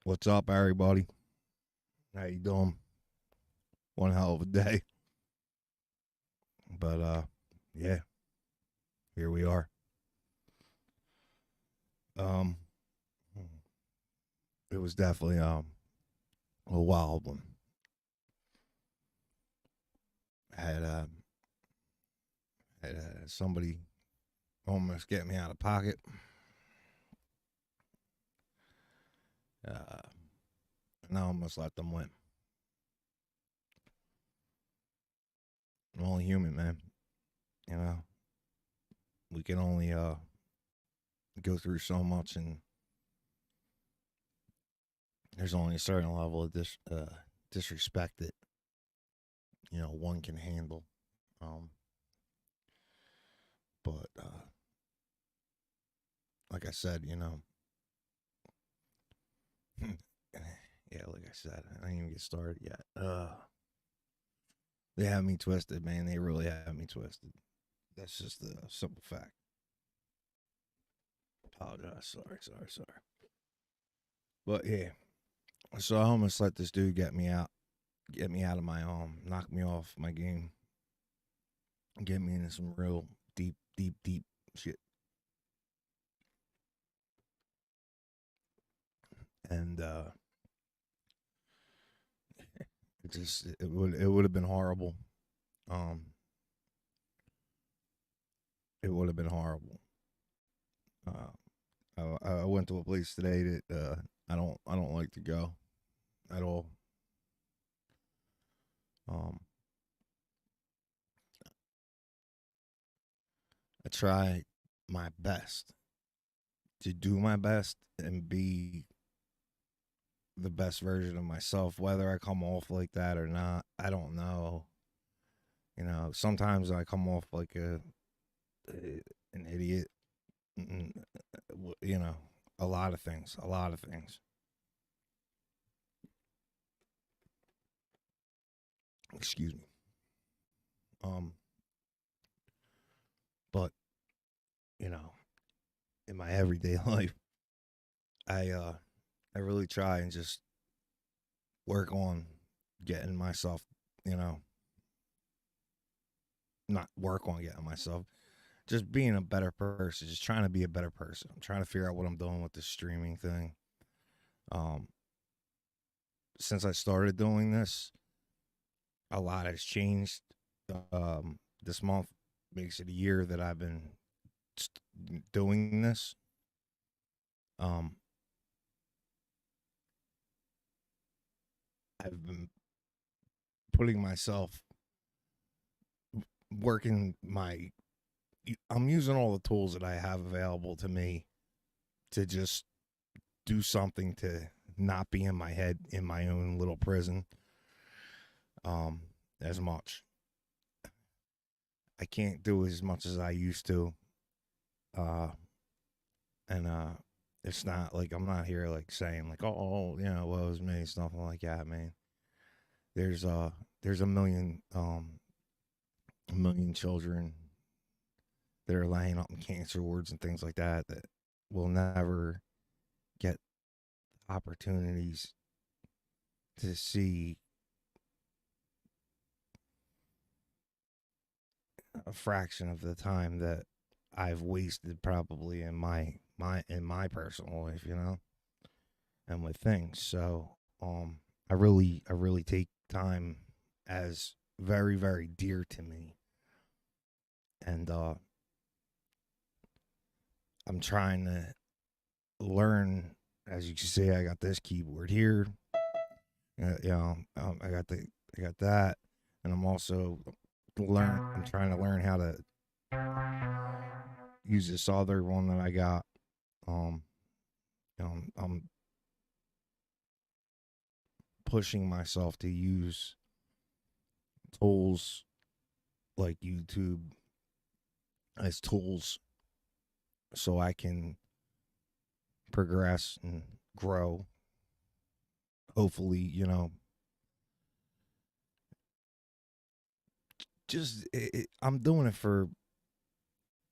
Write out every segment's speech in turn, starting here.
What's up, everybody? How you doing? One hell of a day, but yeah, here we are. Um, it was definitely a wild one. I had somebody almost get me out of pocket. Uh, and I almost let them win. I'm only human, man. You know, we can only go through so much, and there's only a certain level of disrespect that one can handle. Um, but like I said, yeah, like I said, I didn't even get started yet. They have me twisted, man. They really have me twisted. That's just the simple fact. Apologize. Sorry. But yeah, so I almost let this dude get me out of my knock me off my game, get me into some real deep shit. And it would have been horrible. Um, it would have been horrible. I went to a place today that I don't like to go at all. Um, I try my best to do my best and be the best version of myself. Whether I come off like that or not, I don't know. Sometimes I come off like an idiot. mm, You know, a lot of things. A lot of things. Excuse me. Um, but you know, in my everyday life, I uh, I really try and just work on getting myself, you know, not work on getting myself, just being a better person, just trying to be a better person. I'm trying to figure out what I'm doing with this streaming thing. Um, since I started doing this, a lot has changed. This month makes it a year that I've been doing this. Um, I've been putting myself working my. I'm using all the tools that I have available to me to just do something to not be in my head in my own little prison um as much. I can't do as much as I used to. Uh and It's not like I'm not here like saying like well it was me, something like that, man. There's uh there's a million children that are laying up in cancer wards and things like that will never get opportunities to see a fraction of the time that I've wasted probably in my personal life, and with things. So I really take time as very very dear to me, and I'm trying to learn. As you can see, I got this keyboard here. I got that, and I'm trying to learn how to use this other one that I got. Um, I'm pushing myself to use tools like YouTube as tools so I can progress and grow. Hopefully, I'm doing it for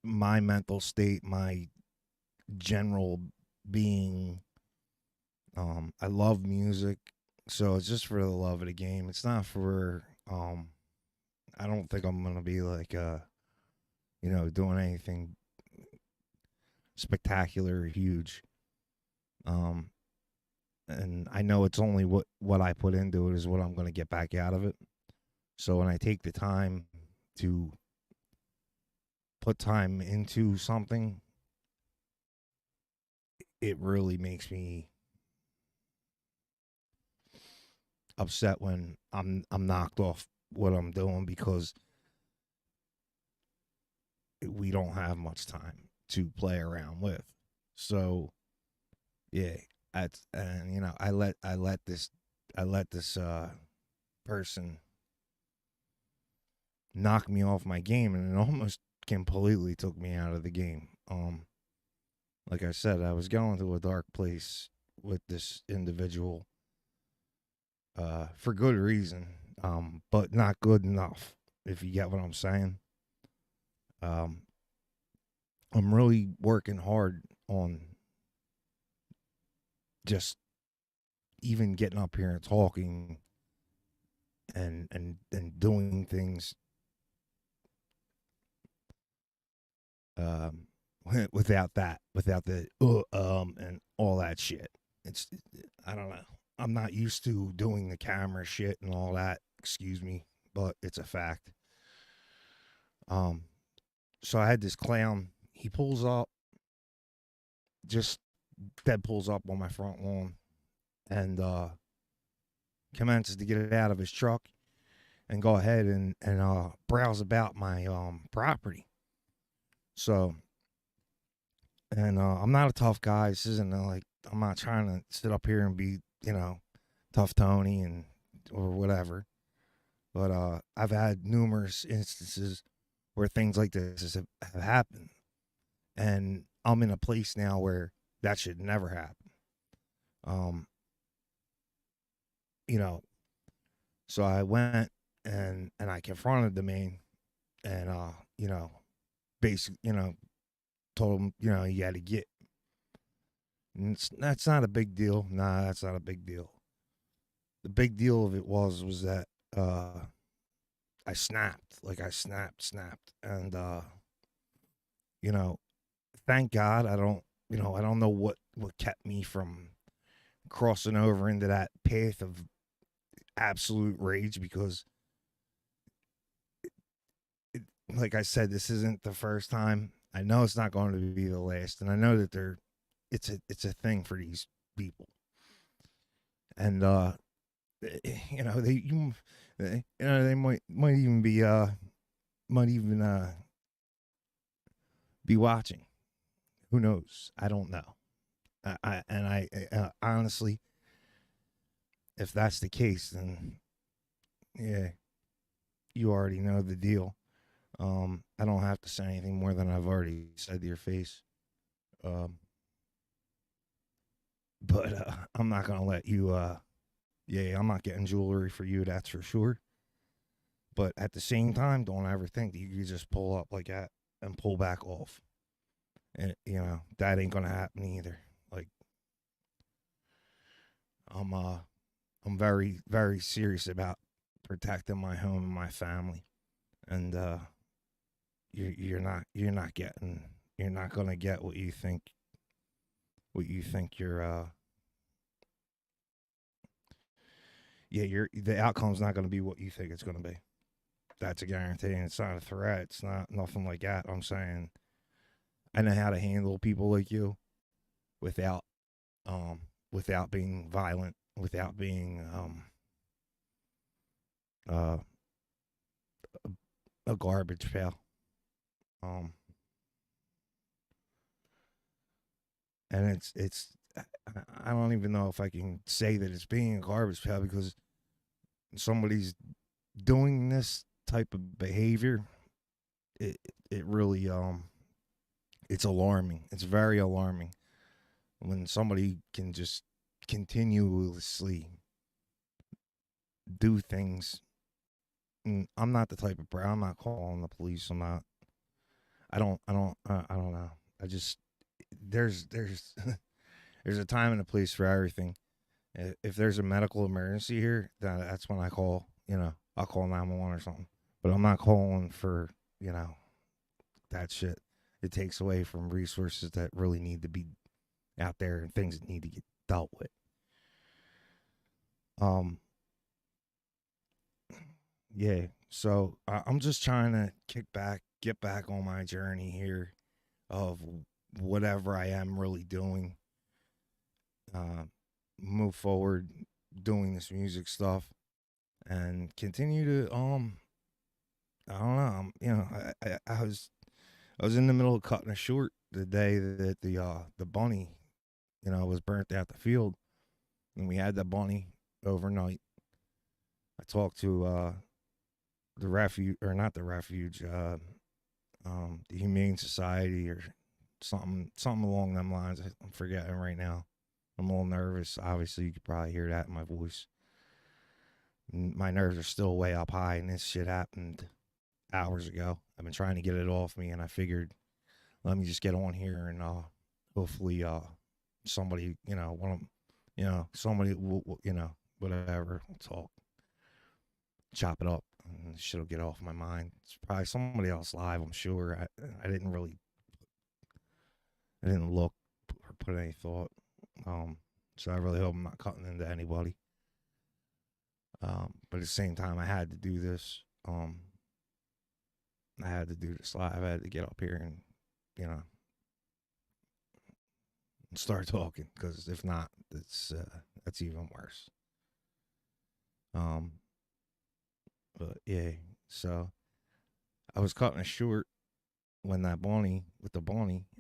my mental state, my general being, I love music, so it's just for the love of the game. It's not for I don't think I'm gonna be like doing anything spectacular or huge. Um, and I know it's only what I put into it is what I'm gonna get back out of it. So when I take the time to put time into something, it really makes me upset when I'm knocked off what I'm doing because we don't have much time to play around with. So yeah, and I let this person knock me off my game, and it almost completely took me out of the game. Like I said, I was going to a dark place with this individual for good reason, but not good enough, if you get what I'm saying. Um, I'm really working hard on just even getting up here and talking and doing things um without the and all that shit. It's I don't know. I'm not used to doing the camera shit and all that. Excuse me, but it's a fact. Um, so I had this clown. He pulls up, just dead pulls up on my front lawn, and commences to get it out of his truck and go ahead and browse about my property. So, and I'm not a tough guy. This isn't like I'm not trying to sit up here and be tough Tony and or whatever. But I've had numerous instances where things like this have happened, and I'm in a place now where that should never happen. Um, you know, so I went and I confronted the man, and basically, told him, you got to get. And that's not a big deal. Nah, that's not a big deal. The big deal of it was that I snapped, like I snapped, and you know, thank God I don't know what kept me from crossing over into that path of absolute rage because, like I said, this isn't the first time. I know it's not going to be the last, and I know that it's a thing for these people, and they might even be watching. Who knows? I don't know. I honestly, if that's the case, then yeah, you already know the deal. I don't have to say anything more than I've already said to your face. Um, but I'm not gonna let you. Yeah, I'm not getting jewelry for you. That's for sure. But at the same time, don't ever think that you can just pull up like that and pull back off. And that ain't gonna happen either. Like I'm uh I'm very very serious about protecting my home and my family. And you're not getting you're not gonna get what you think you're yeah, the outcome's not gonna be what you think it's gonna be. That's a guarantee. And it's not a threat. It's not nothing like that. I'm saying I know how to handle people like you without without being violent, without being uh a garbage pail. Um and it's I don't even know if I can say that it's being a garbage pail because somebody's doing this type of behavior. It it really it's alarming. It's very alarming when somebody can just continuously do things. And I'm not the type of person. I'm not calling the police. I'm not. I don't know. I just there's there's a time and a place for everything. If there's a medical emergency here, that's when I call. I'll call 911 or something. But I'm not calling for that shit. It takes away from resources that really need to be out there and things that need to get dealt with. Yeah. So I'm just trying to get back on my journey here of whatever I am really doing. Move forward, doing this music stuff, and continue to I don't know. I was in the middle of cutting a short the day that the bunny was burnt out the field, and we had the bunny overnight. I talked to the refuge, or not the refuge, the Humane Society or something along them lines. I'm forgetting right now. I'm a little nervous. Obviously, you could probably hear that in my voice. My nerves are still way up high, and this shit happened hours ago. I've been trying to get it off me, and I figured, let me just get on here and hopefully somebody, somebody will, whatever, we'll talk, chop it up, and this shit'll get off my mind. It's probably somebody else live, I'm sure. I didn't look or put any thought. So I really hope I'm not cutting into anybody. But at the same time, I had to do this. I had to do this live. I had to get up here and, start talking, because if not, that's even worse. But yeah, so I was cutting it short when the bunny,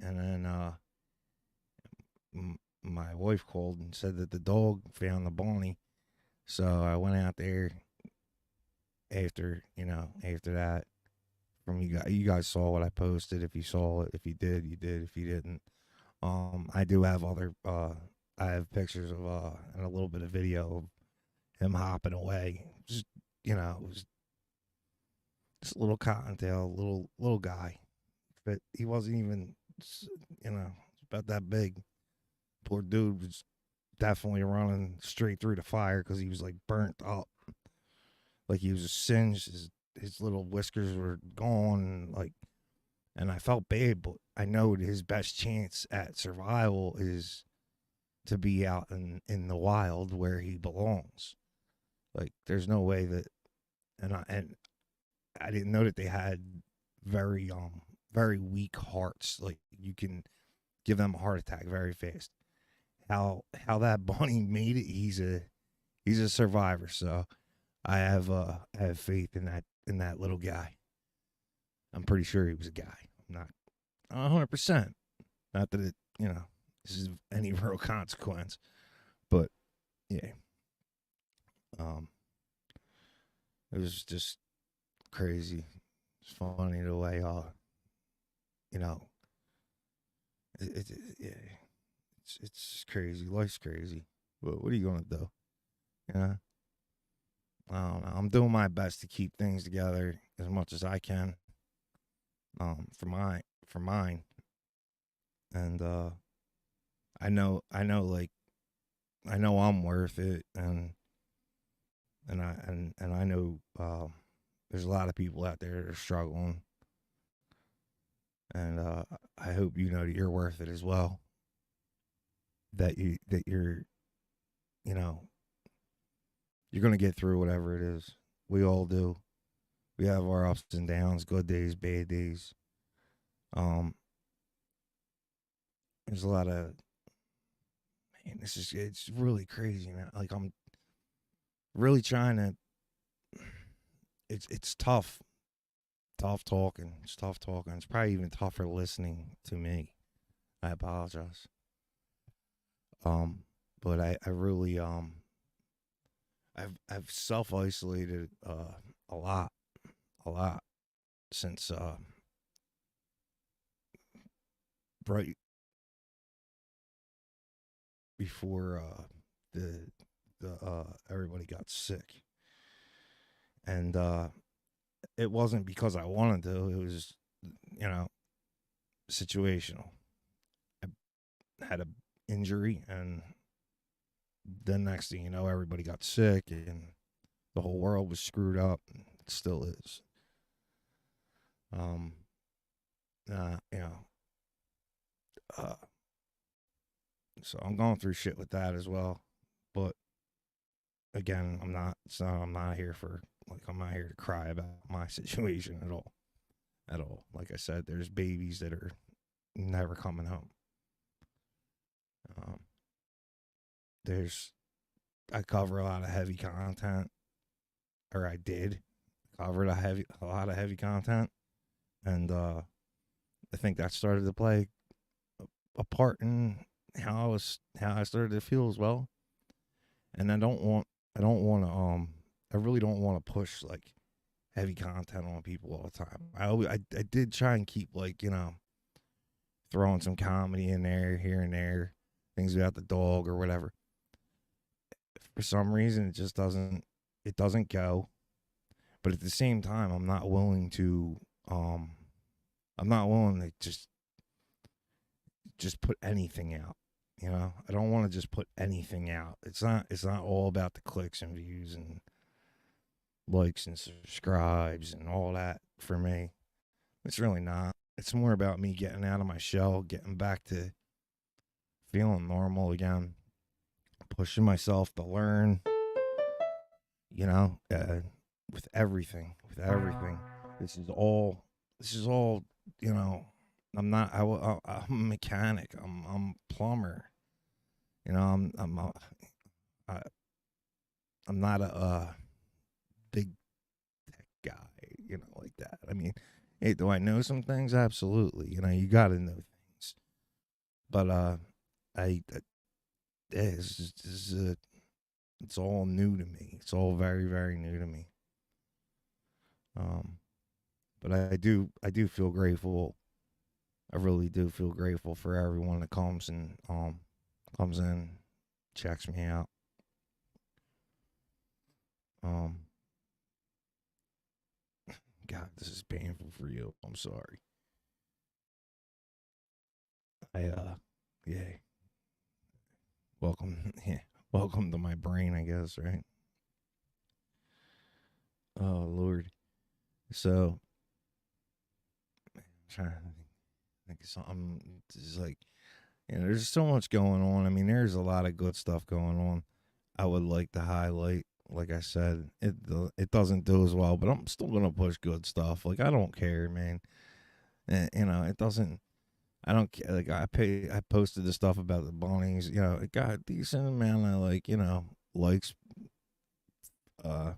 and then my wife called and said that the dog found the bunny. So I went out there after that. From you guys saw what I posted. If you saw it, if you did, you did. If you didn't, I do have other. I have pictures of and a little bit of video of him hopping away. Just it was just a little cottontail, little guy, but he wasn't even about that big. Poor dude was definitely running straight through the fire because he was like burnt up, like he was singed. His little whiskers were gone, and I felt bad, but I know his best chance at survival is to be out in the wild where he belongs. Like, there's no way that, and I didn't know that they had very weak hearts. Like, you can give them a heart attack very fast. How that bunny made it, he's a survivor. So I have faith in that little guy. I'm pretty sure he was a guy. I'm not 100%. Not that this is any real consequence, but yeah. It was just crazy. It's funny the way it's crazy. Life's crazy. But what are you gonna do? I don't know. I'm doing my best to keep things together as much as I can. For mine. And I know I'm worth it, and I know there's a lot of people out there that are struggling, and I hope you know that you're worth it as well. That you're you're gonna get through whatever it is. We all do. We have our ups and downs, good days, bad days. There's a lot of, man, it's really crazy, man. Like, I'm really trying to, it's tough talking. It's tough talking. It's probably even tougher listening to me. I apologize. But I really, I've self isolated a lot since right before the everybody got sick, and it wasn't because I wanted to. It was situational. I had a injury, and the next thing you know, everybody got sick and the whole world was screwed up. And it still is. Um, you know, uh, so I'm going through shit with that as well. But again, I'm not. So I'm not here for like I'm not here to cry about my situation at all. At all. Like I said, there's babies that are never coming home. Um, there's I cover a lot of heavy content, or I did covered a lot of heavy content, and I think that started to play a part in how I started to feel as well. And I don't want to I really don't want to push like heavy content on people all the time. I did try and keep like throwing some comedy in there here and there, things about the dog or whatever. For some reason, it doesn't go. But at the same time, um I'm not willing to just put anything out. I don't want to just put anything out. It's not all about the clicks and views and likes and subscribes and all that for me. It's really not. It's more about me getting out of my shell, getting back to feeling normal again, pushing myself to learn, you know, uh, with everything. This is all, this is all, you know, I'm not, I'm a mechanic. I'm a plumber. I, I'm not a big tech guy, like that. I mean, hey, do I know some things? Absolutely. You got to know things. But it's all new to me. It's all very, very new to me. Um, but I do feel grateful. I really do feel grateful for everyone that comes in, checks me out. Um, God, this is painful for you. I'm sorry. Yeah, welcome, yeah, welcome to my brain, I guess, right? Oh Lord. So, I'm trying to think of something. It's like, there's so much going on. I mean, there's a lot of good stuff going on. I would like to highlight. Like I said, it doesn't do as well, but I'm still gonna push good stuff. Like I don't care, man. It doesn't. I don't care. Like I posted the stuff about the bunnies. It got a decent amount of likes. Uh,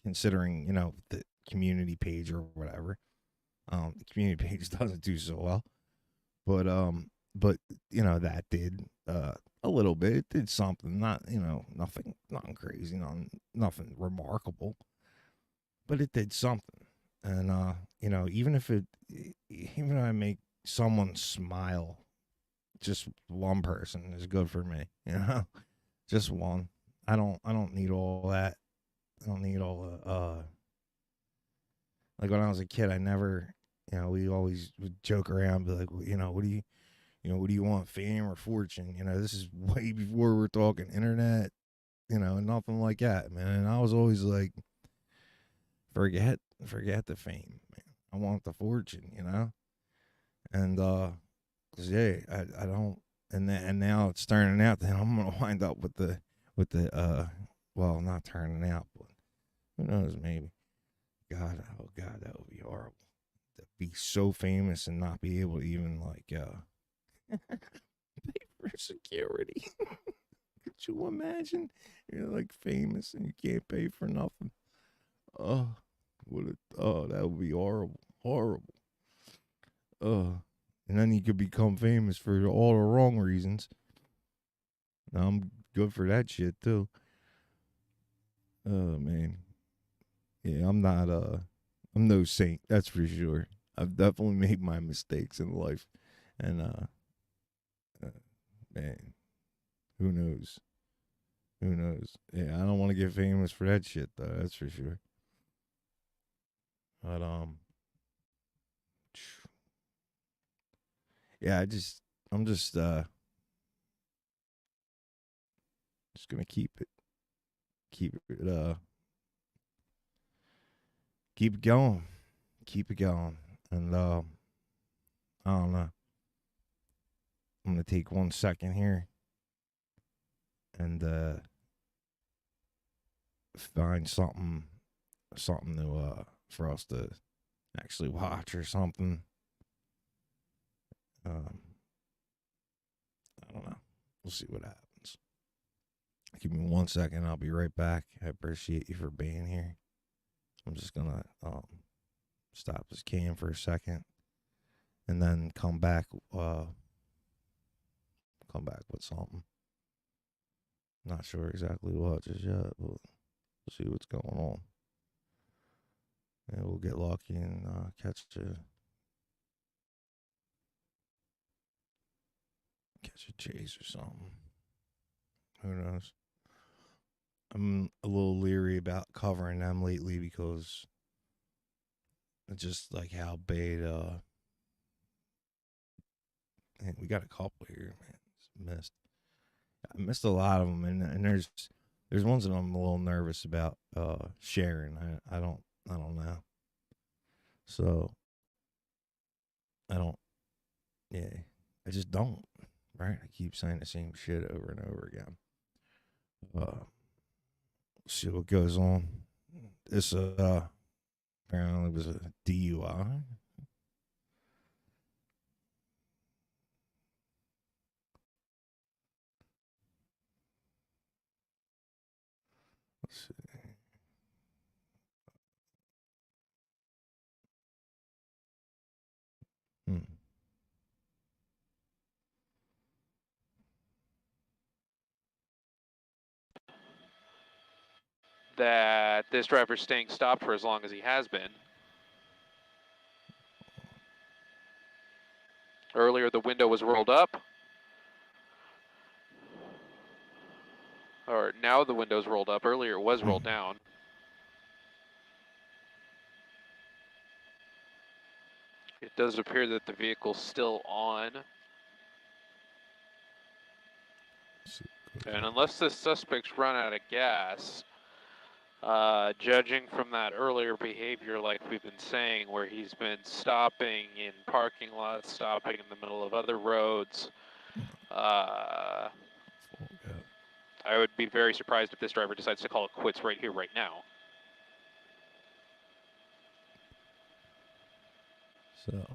Considering the community page or whatever. The community page doesn't do so well, but that did a little bit. It did something, not nothing crazy, nothing remarkable, but it did something. And even if I make someone smile, just one person is good for me. Just one. I don't need all that. I don't need all the like when I was a kid. I never, we always would joke around, be like, well, what do you want, fame or fortune? This is way before we're talking internet, nothing like that, man. And I was always like, forget the fame, man. I want the fortune, and cause yeah, I don't, and now it's turning out that I'm gonna wind up with the well, not turning out, but who knows, maybe. God, oh God, that would be horrible. To be so famous and not be able to even pay for security. Could you imagine? You're like famous and you can't pay for nothing. Oh, that would be horrible. Horrible. And then you could become famous for all the wrong reasons. Now I'm good for that shit too. Oh man. Yeah, I'm no saint, that's for sure. I've definitely made my mistakes in life. And uh man, who knows? Who knows? Yeah, I don't want to get famous for that shit though, that's for sure. But yeah, I'm just Just gonna keep it going. Keep it going. And I don't know. I'm gonna take 1 second here and find something to for us to actually watch or something. I don't know. We'll see what happens. Give me 1 second. I'll be right back. I appreciate you for being here. I'm just gonna stop this cam for a second and then come back with something. Not sure exactly what just yet, but we'll see what's going on. And we'll get lucky and catch a chase or something. Who knows? I'm a little leery about covering them lately because it's just like how bait. Man, we got a couple here, man. I missed a lot of them, and there's ones that I'm a little nervous about sharing. I don't know. So I don't. Yeah, I just don't. Right? I keep saying the same shit over and over again. See what goes on. This apparently was a DUI. Let's see. That this driver's staying stopped for as long as he has been. Earlier, the window was rolled up. Or now the window's rolled up. Earlier, it was rolled down. It does appear that the vehicle's still on. And unless the suspect's run out of gas, judging from that earlier behavior, like we've been saying, where he's been stopping in parking lots, stopping in the middle of other roads, I would be very surprised if this driver decides to call it quits right here, right now. So.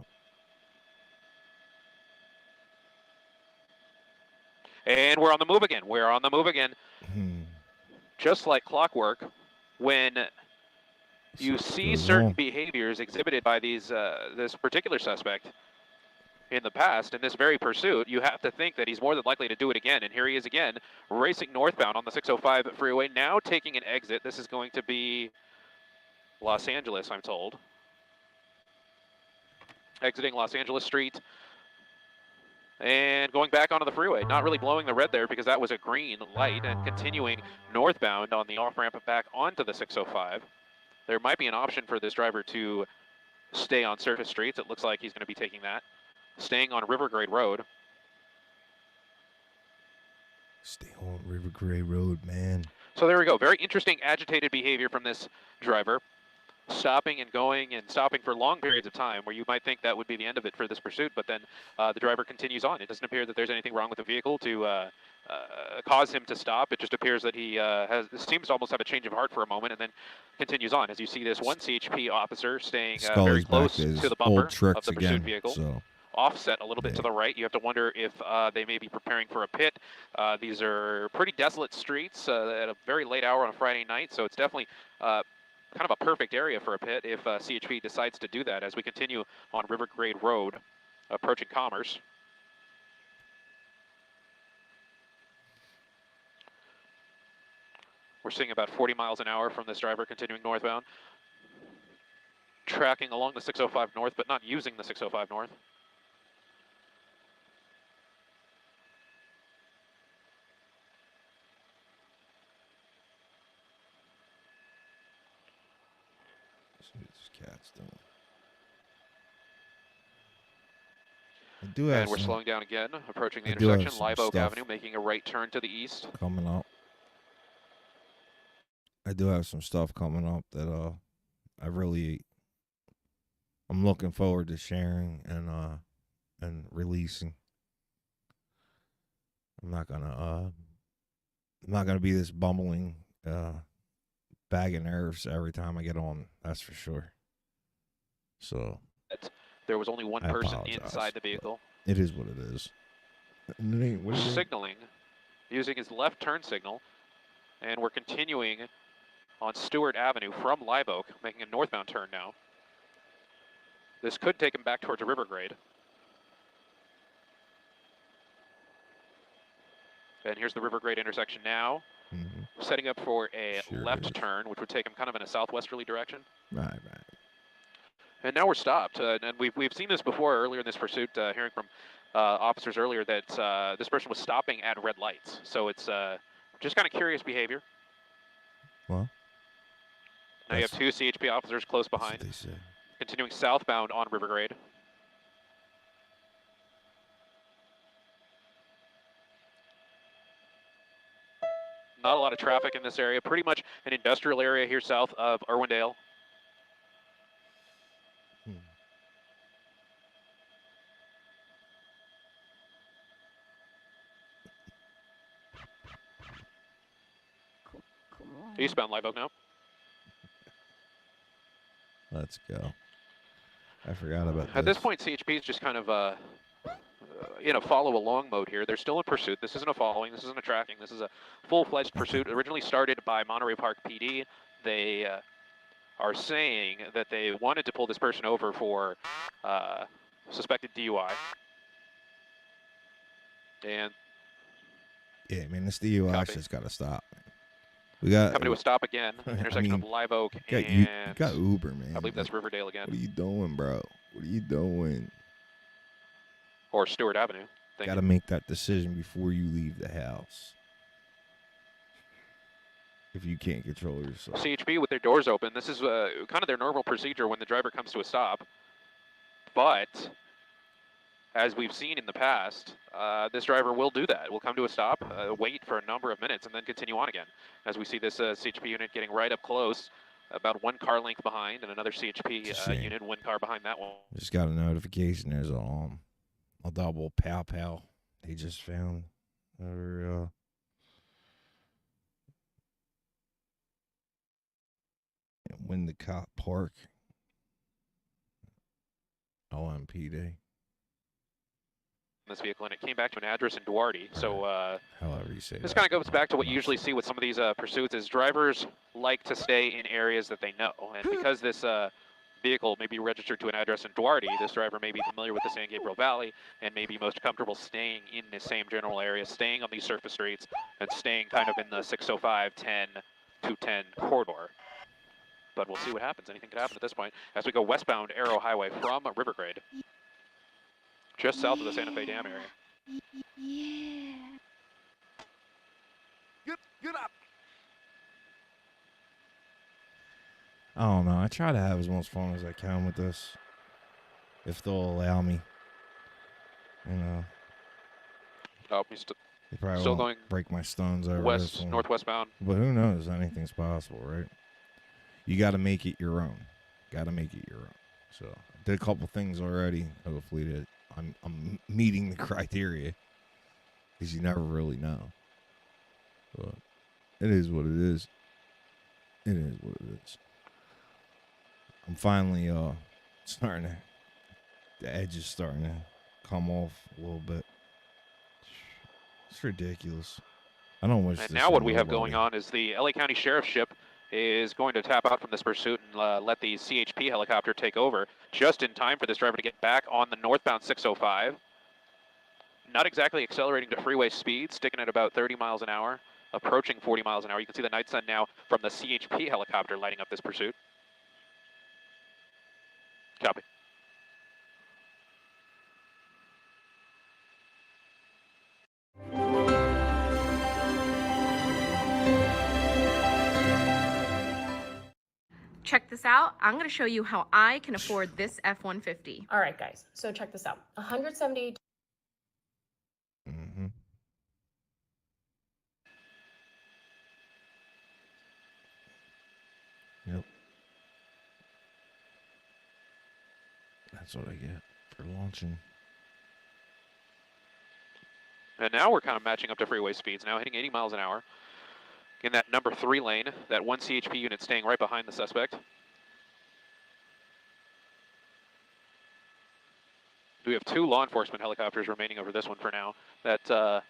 And we're on the move again. We're on the move again. Just like clockwork, when you see certain behaviors exhibited by these this particular suspect in the past, in this very pursuit, you have to think that he's more than likely to do it again. And here he is again, racing northbound on the 605 freeway, now taking an exit. This is going to be Los Angeles, I'm told. Exiting Los Angeles Street and going back onto the freeway. Not really blowing the red there because that was a green light, and continuing northbound on the off-ramp back onto the 605. There might be an option for this driver to stay on surface streets. It looks like he's going to be taking that. Staying on Rivergrade Road. Stay on Rivergrade Road, man. So there we go. Very interesting agitated behavior from this driver. Stopping and going and stopping for long periods of time, where you might think that would be the end of it for this pursuit, but then the driver continues on. It doesn't appear that there's anything wrong with the vehicle to cause him to stop. It just appears that he seems to almost have a change of heart for a moment and then continues on. As you see this one CHP officer staying very close to the bumper of the pursuit vehicle. So. Offset a little bit to the right. You have to wonder if they may be preparing for a pit. These are pretty desolate streets at a very late hour on a Friday night, so it's definitely kind of a perfect area for a pit if CHP decides to do that as we continue on Rivergrade Road, approaching Commerce. We're seeing about 40 miles an hour from this driver continuing northbound. Tracking along the 605 north, but not using the 605 north. And we're slowing down again, approaching the intersection, Live Oak Avenue, making a right turn to the east. Coming up. I do have some stuff coming up that I'm looking forward to sharing and releasing. I'm not gonna be this bumbling bag of nerves every time I get on. That's for sure. So there was only one person inside the vehicle. It is what it is. Signaling, using his left turn signal, and we're continuing on Stewart Avenue from Live Oak, making a northbound turn now. This could take him back towards Rivergrade. And here's the Rivergrade intersection now. Setting up for a left turn, which would take him kind of in a southwesterly direction. Right. And now we're stopped. And we've seen this before earlier in this pursuit, hearing from officers earlier that this person was stopping at red lights. So it's just kind of curious behavior. Well, now you have two CHP officers close behind. Continuing southbound on Rivergrade. Not a lot of traffic in this area. Pretty much an industrial area here south of Irwindale. Eastbound Live Oak now. Let's go. I forgot about At this point, CHP is just kind of in a follow-along mode here. They're still in pursuit. This isn't a following. This isn't a tracking. This is a full-fledged pursuit. Originally started by Monterey Park PD. They are saying that they wanted to pull this person over for suspected DUI. And yeah, man, this DUI just got to stop. We got coming to a stop again. Intersection of Live Oak and you got Uber, man. I believe that's Riverdale again. What are you doing, bro? What are you doing? Or Stewart Avenue. Got to make that decision before you leave the house. If you can't control yourself. CHP with their doors open. This is kind of their normal procedure when the driver comes to a stop. But as we've seen in the past, this driver will do that. Will come to a stop, wait for a number of minutes, and then continue on again. As we see this CHP unit getting right up close, about one car length behind, and another CHP unit, one car behind that one. Just got a notification. There's a double pow they just found. Windicott Park. LMPD. This vehicle, and it came back to an address in Duarte. So however you say this kind of goes back to what you usually see with some of these pursuits is drivers like to stay in areas that they know. And because this vehicle may be registered to an address in Duarte, this driver may be familiar with the San Gabriel Valley and may be most comfortable staying in the same general area, staying on these surface streets, and staying kind of in the 605, 10, 210 corridor. But we'll see what happens. Anything could happen at this point as we go westbound Arrow Highway from Rivergrade. Just south of the Santa Fe Dam area. Yeah. Get up. I don't know. I try to have as much fun as I can with this. If they'll allow me. You know. Oh, he's they probably still won't going break my stones over west, this one. northwestbound. But who knows? Anything's possible, right? You got to make it your own. Got to make it your own. So I did a couple things already. Hopefully that I'm meeting the criteria, because you never really know. But it is what it is. It is what it is. I'm finally starting to, the edge is starting to come off a little bit. It's ridiculous. I don't wish. And now what we have going on is the LA County Sheriff's ship is going to tap out from this pursuit and let the CHP helicopter take over just in time for this driver to get back on the northbound 605. Not exactly accelerating to freeway speed, sticking at about 30 miles an hour, approaching 40 miles an hour. You can see the night sun now from the CHP helicopter lighting up this pursuit. Copy. Check this out. I'm going to show you how I can afford this F-150. All right, guys. So check this out. 178. Mm-hmm. That's what I get for launching. And now we're kind of matching up to freeway speeds. Now hitting 80 miles an hour. In that number 3 lane, that 1 CHP unit staying right behind the suspect. We have 2 law enforcement helicopters remaining over this one for now. That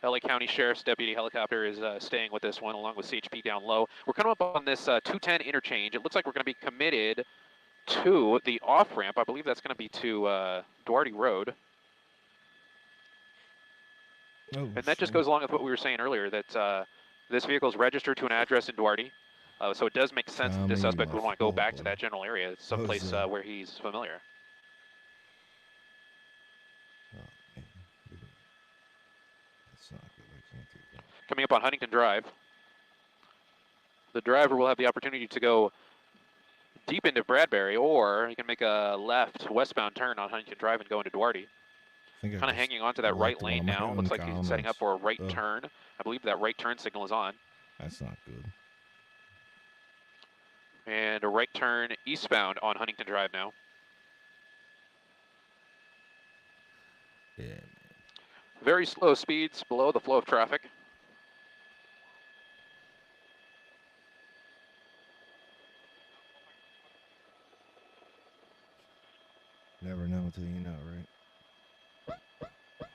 LA County Sheriff's Deputy helicopter is staying with this one along with CHP down low. We're coming up on this 210 interchange. It looks like we're going to be committed to the off-ramp. I believe that's going to be to Duarte Road. Oh, And that just goes along with what we were saying earlier, that this vehicle is registered to an address in Duarte. So it does make sense that this suspect would want to go back to that general area, someplace where he's familiar. That's not good. I can't do that. Coming up on Huntington Drive, the driver will have the opportunity to go deep into Bradbury, or he can make a left westbound turn on Huntington Drive and go into Duarte. Kind of hanging on to that right lane now. Looks like he's setting up for a right turn. I believe that right turn signal is on. That's not good. And a right turn eastbound on Huntington Drive now. Yeah, man. Very slow speeds below the flow of traffic. Never know until you know, right?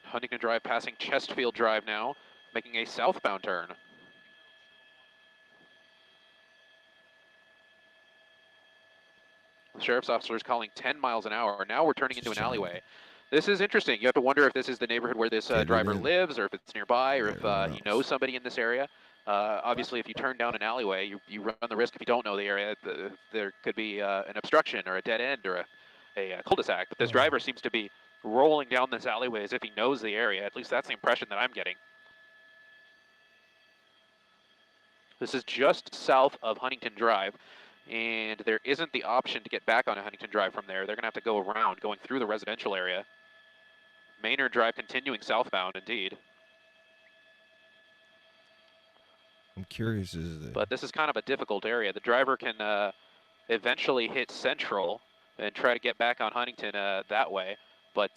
Huntington Drive passing Chestfield Drive now, making a southbound turn. The sheriff's officer is calling 10 miles an hour. Now we're turning into an alleyway. This is interesting. You have to wonder if this is the neighborhood where this driver lives, or if it's nearby, or if he knows somebody in this area. Obviously, if you turn down an alleyway, you run the risk, if you don't know the area, there could be an obstruction or a dead end or a cul-de-sac. But this driver seems to be rolling down this alleyway as if he knows the area. At least that's the impression that I'm getting. This is just south of Huntington Drive, and there isn't the option to get back onto Huntington Drive from there. They're going to have to go around, going through the residential area. Maynard Drive continuing southbound, indeed. I'm curious But this is kind of a difficult area. The driver can eventually hit Central and try to get back on Huntington that way. But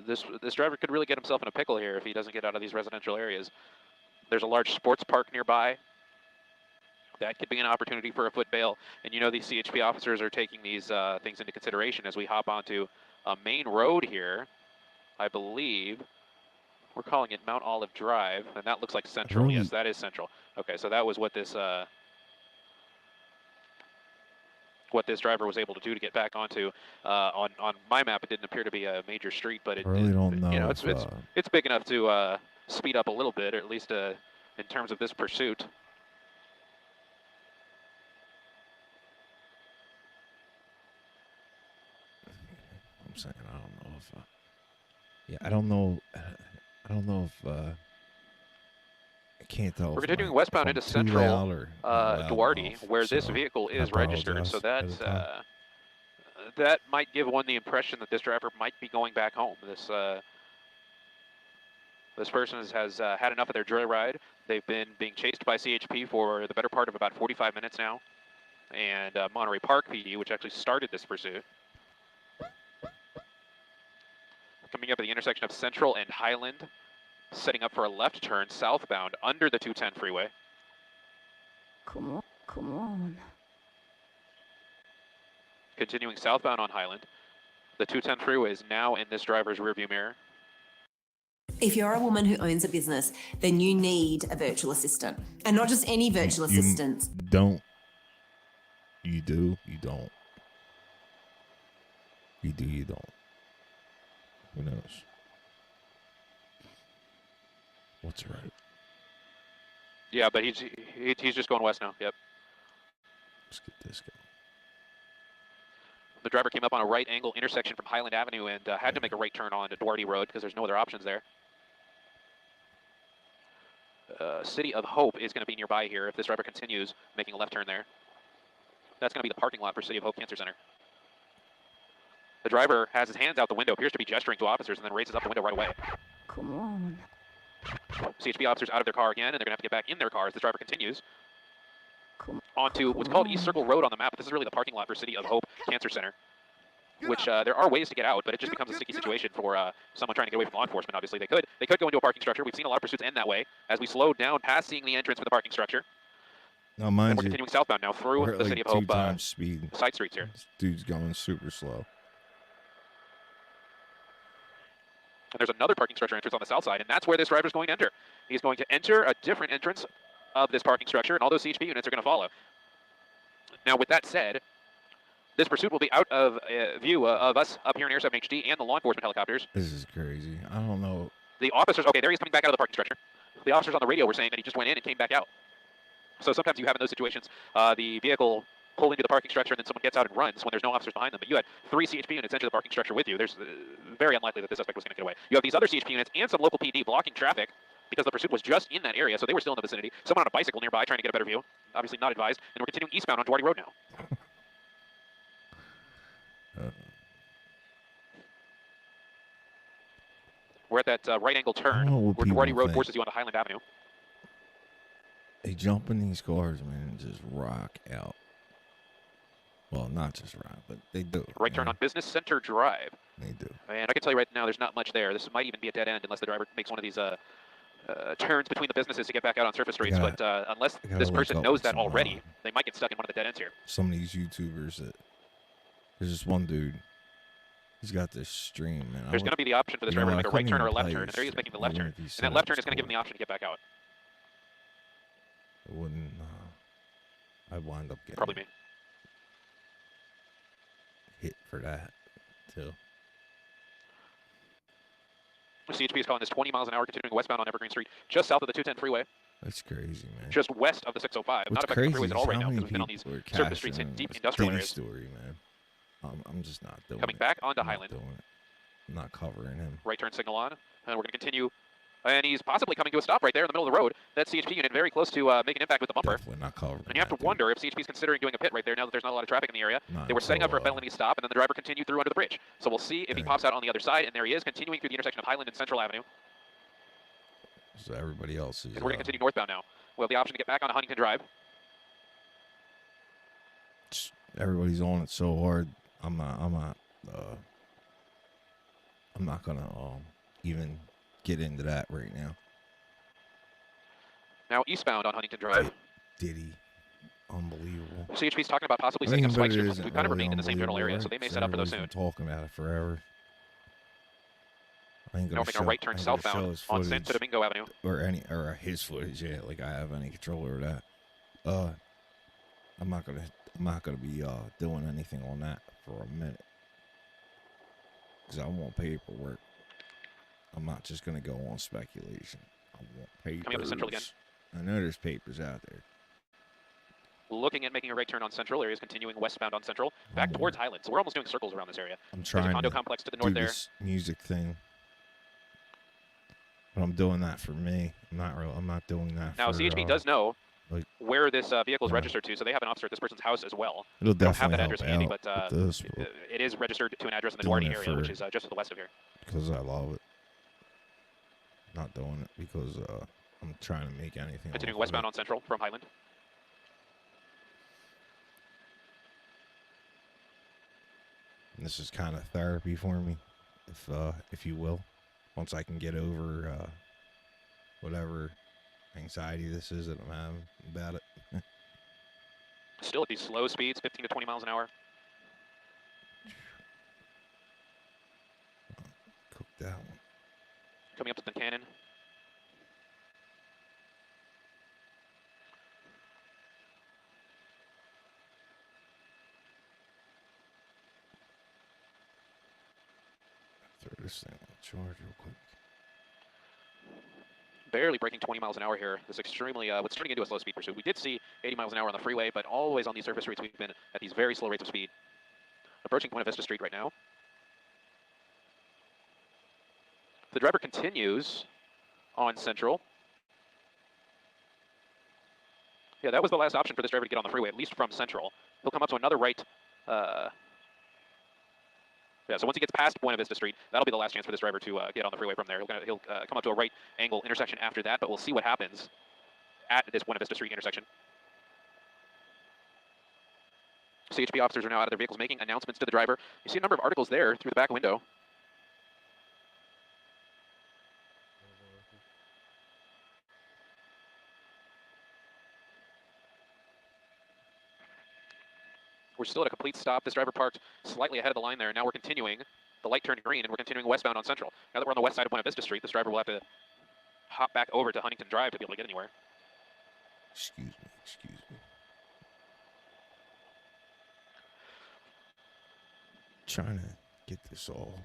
this driver could really get himself in a pickle here if he doesn't get out of these residential areas. There's a large sports park nearby. That could be an opportunity for a foot bail. And you know these CHP officers are taking these things into consideration as we hop onto a main road here. I believe we're calling it Mount Olive Drive, and that looks like Central. Yes, that is Central. Okay, so that was what this driver was able to do to get back onto. On my map, it didn't appear to be a major street, but it really don't know. You know, it's big enough to speed up a little bit, or at least in terms of this pursuit. I'm saying I don't know if. Yeah, I don't know. I don't know if. I can't tell. We're continuing westbound into Central Duarte, where this vehicle is registered. So that's that might give one the impression that this driver might be going back home. This person has had enough of their joyride. They've been being chased by CHP for the better part of about 45 minutes now, and Monterey Park PD, which actually started this pursuit. Coming up at the intersection of Central and Highland, setting up for a left turn southbound under the 210 freeway. Come on. Continuing southbound on Highland. The 210 freeway is now in this driver's rearview mirror. If you're a woman who owns a business, then you need a virtual assistant. And not just any virtual assistant. Don't. You do, you don't. You do, you don't. Who knows? What's right? Yeah, but he's just going west now. Yep. Let's get this going. The driver came up on a right angle intersection from Highland Avenue and had to make a right turn onto Duarte Road because there's no other options there. City of Hope is going to be nearby here if this driver continues making a left turn there. That's going to be the parking lot for City of Hope Cancer Center. The driver has his hands out the window, appears to be gesturing to officers, and then raises up the window right away. Come on. CHP officers out of their car again, and they're going to have to get back in their car as the driver continues onto what's called East Circle Road on the map. This is really the parking lot for City of Hope Cancer Center. which there are ways to get out, but it just becomes a sticky situation for someone trying to get away from law enforcement. Obviously, they could go into a parking structure. We've seen a lot of pursuits end that way as we slow down past seeing the entrance for the parking structure. Now, And mind we're you, continuing southbound now through we're at the like city of 2 Hope times speed. side streets here. This dude's going super slow. And there's another parking structure entrance on the south side, and that's where this driver's going to enter. He's going to enter a different entrance of this parking structure, and all those CHP units are going to follow. Now, with that said, this pursuit will be out of view of us up here in Air 7 HD and the law enforcement helicopters. This is crazy. I don't know. The officers, okay, there he's coming back out of the parking structure. The officers on the radio were saying that he just went in and came back out. So sometimes you have in those situations the vehicle pull into the parking structure and then someone gets out and runs when there's no officers behind them. But you had 3 CHP units enter the parking structure with you. There's very unlikely that this suspect was going to get away. You have these other CHP units and some local PD blocking traffic because the pursuit was just in that area, so they were still in the vicinity. Someone on a bicycle nearby trying to get a better view. Obviously not advised. And we're continuing eastbound on Duarte Road now. We're at that right angle turn where Duarte Road forces you onto Highland Avenue. They jump in these cars, man, and just rock out. Well, not just rock, but they do. Right turn on Business Center Drive. They do. And I can tell you right now, there's not much there. This might even be a dead end unless the driver makes one of these turns between the businesses to get back out on surface streets. But unless this person knows that already, they might get stuck in one of the dead ends here. Some of these YouTubers that there's this one dude. He's got this stream, man. There's going to be the option for this driver to make a right turn or a left turn, and there he is making the left turn. And that left turn is going to give him the option to get back out. It wouldn't. I'd wind up getting Probably me. hit for that too. CHP is calling this 20 miles an hour, continuing westbound on Evergreen Street, just south of the 210 freeway. That's crazy, man. Just west of the 605. What's not affecting crazy freeways at all right now many because we've been on these people are surface streets in cashing deep this industrial Diddy areas. story, man. I'm just not doing Coming it. back onto I'm not Highland. doing it. I'm not covering him. Right turn signal on, and we're going to continue. And he's possibly coming to a stop right there in the middle of the road. That CHP unit very close to making impact with the bumper. Definitely not covering. And you have to wonder if CHP is considering doing a pit right there now that there's not a lot of traffic in the area. They were setting up for a felony stop, and then the driver continued through under the bridge. So we'll see if he pops out on the other side, and there he is, continuing through the intersection of Highland and Central Avenue. So everybody else is. And we're going to continue northbound now. We'll have the option to get back onto Huntington Drive. Everybody's on it so hard. I'm not gonna even get into that right now. Now eastbound on Huntington Drive. Diddy, unbelievable. CHP's talking about possibly setting up spike strips. We've kind of remained in the same general area, so they may set up for those soon. Been talking about it forever. I ain't Now gonna we're making a right turn southbound on Santo Domingo Avenue. Or his footage, yeah. Like I have any control over that. I'm not gonna be doing anything on that for a minute. Because I want paperwork. I'm not just going to go on speculation. I want papers. Coming up to Central again. I know there's papers out there. Looking at making a right turn on Central. Areas continuing westbound on Central. Back towards Highland. So we're almost doing circles around this area. I'm There's trying a condo to complex to the do north there. this music thing. But I'm doing that for me. I'm not doing that now, for... CHP does know like, where this vehicle is registered to, so they have an officer at this person's house as well. It'll Don't have definitely that address handy, but this, it is registered to an address in the doing Duarte it area, which is just to the west of here. because I love it. Not doing it because I'm trying to make anything. Continuing off of westbound it. on Central from Highland. And this is kind of therapy for me, if you will. Once I can get over whatever anxiety this is that I'm having about it. Still at these slow speeds, 15 to 20 miles an hour. Cook that one. Coming up to the cannon. Throw this thing on charge real quick. Barely breaking 20 miles an hour here. This extremely, what's turning into a slow speed pursuit. We did see 80 miles an hour on the freeway, but always on these surface streets, we've been at these very slow rates of speed. Approaching Buena Vista Street right now. The driver continues on Central. Yeah, that was the last option for this driver to get on the freeway, at least from Central. He'll come up to another right. Yeah, so once he gets past Buena Vista Street, that'll be the last chance for this driver to get on the freeway from there. He'll come up to a right angle intersection after that, but we'll see what happens at this Buena Vista Street intersection. CHP officers are now out of their vehicles making announcements to the driver. You see a number of articles there through the back window. We're still at a complete stop. This driver parked slightly ahead of the line there. Now we're continuing. The light turned green, and we're continuing westbound on Central. Now that we're on the west side of Buena Vista Street, this driver will have to hop back over to Huntington Drive to be able to get anywhere. Excuse me. Trying to get this all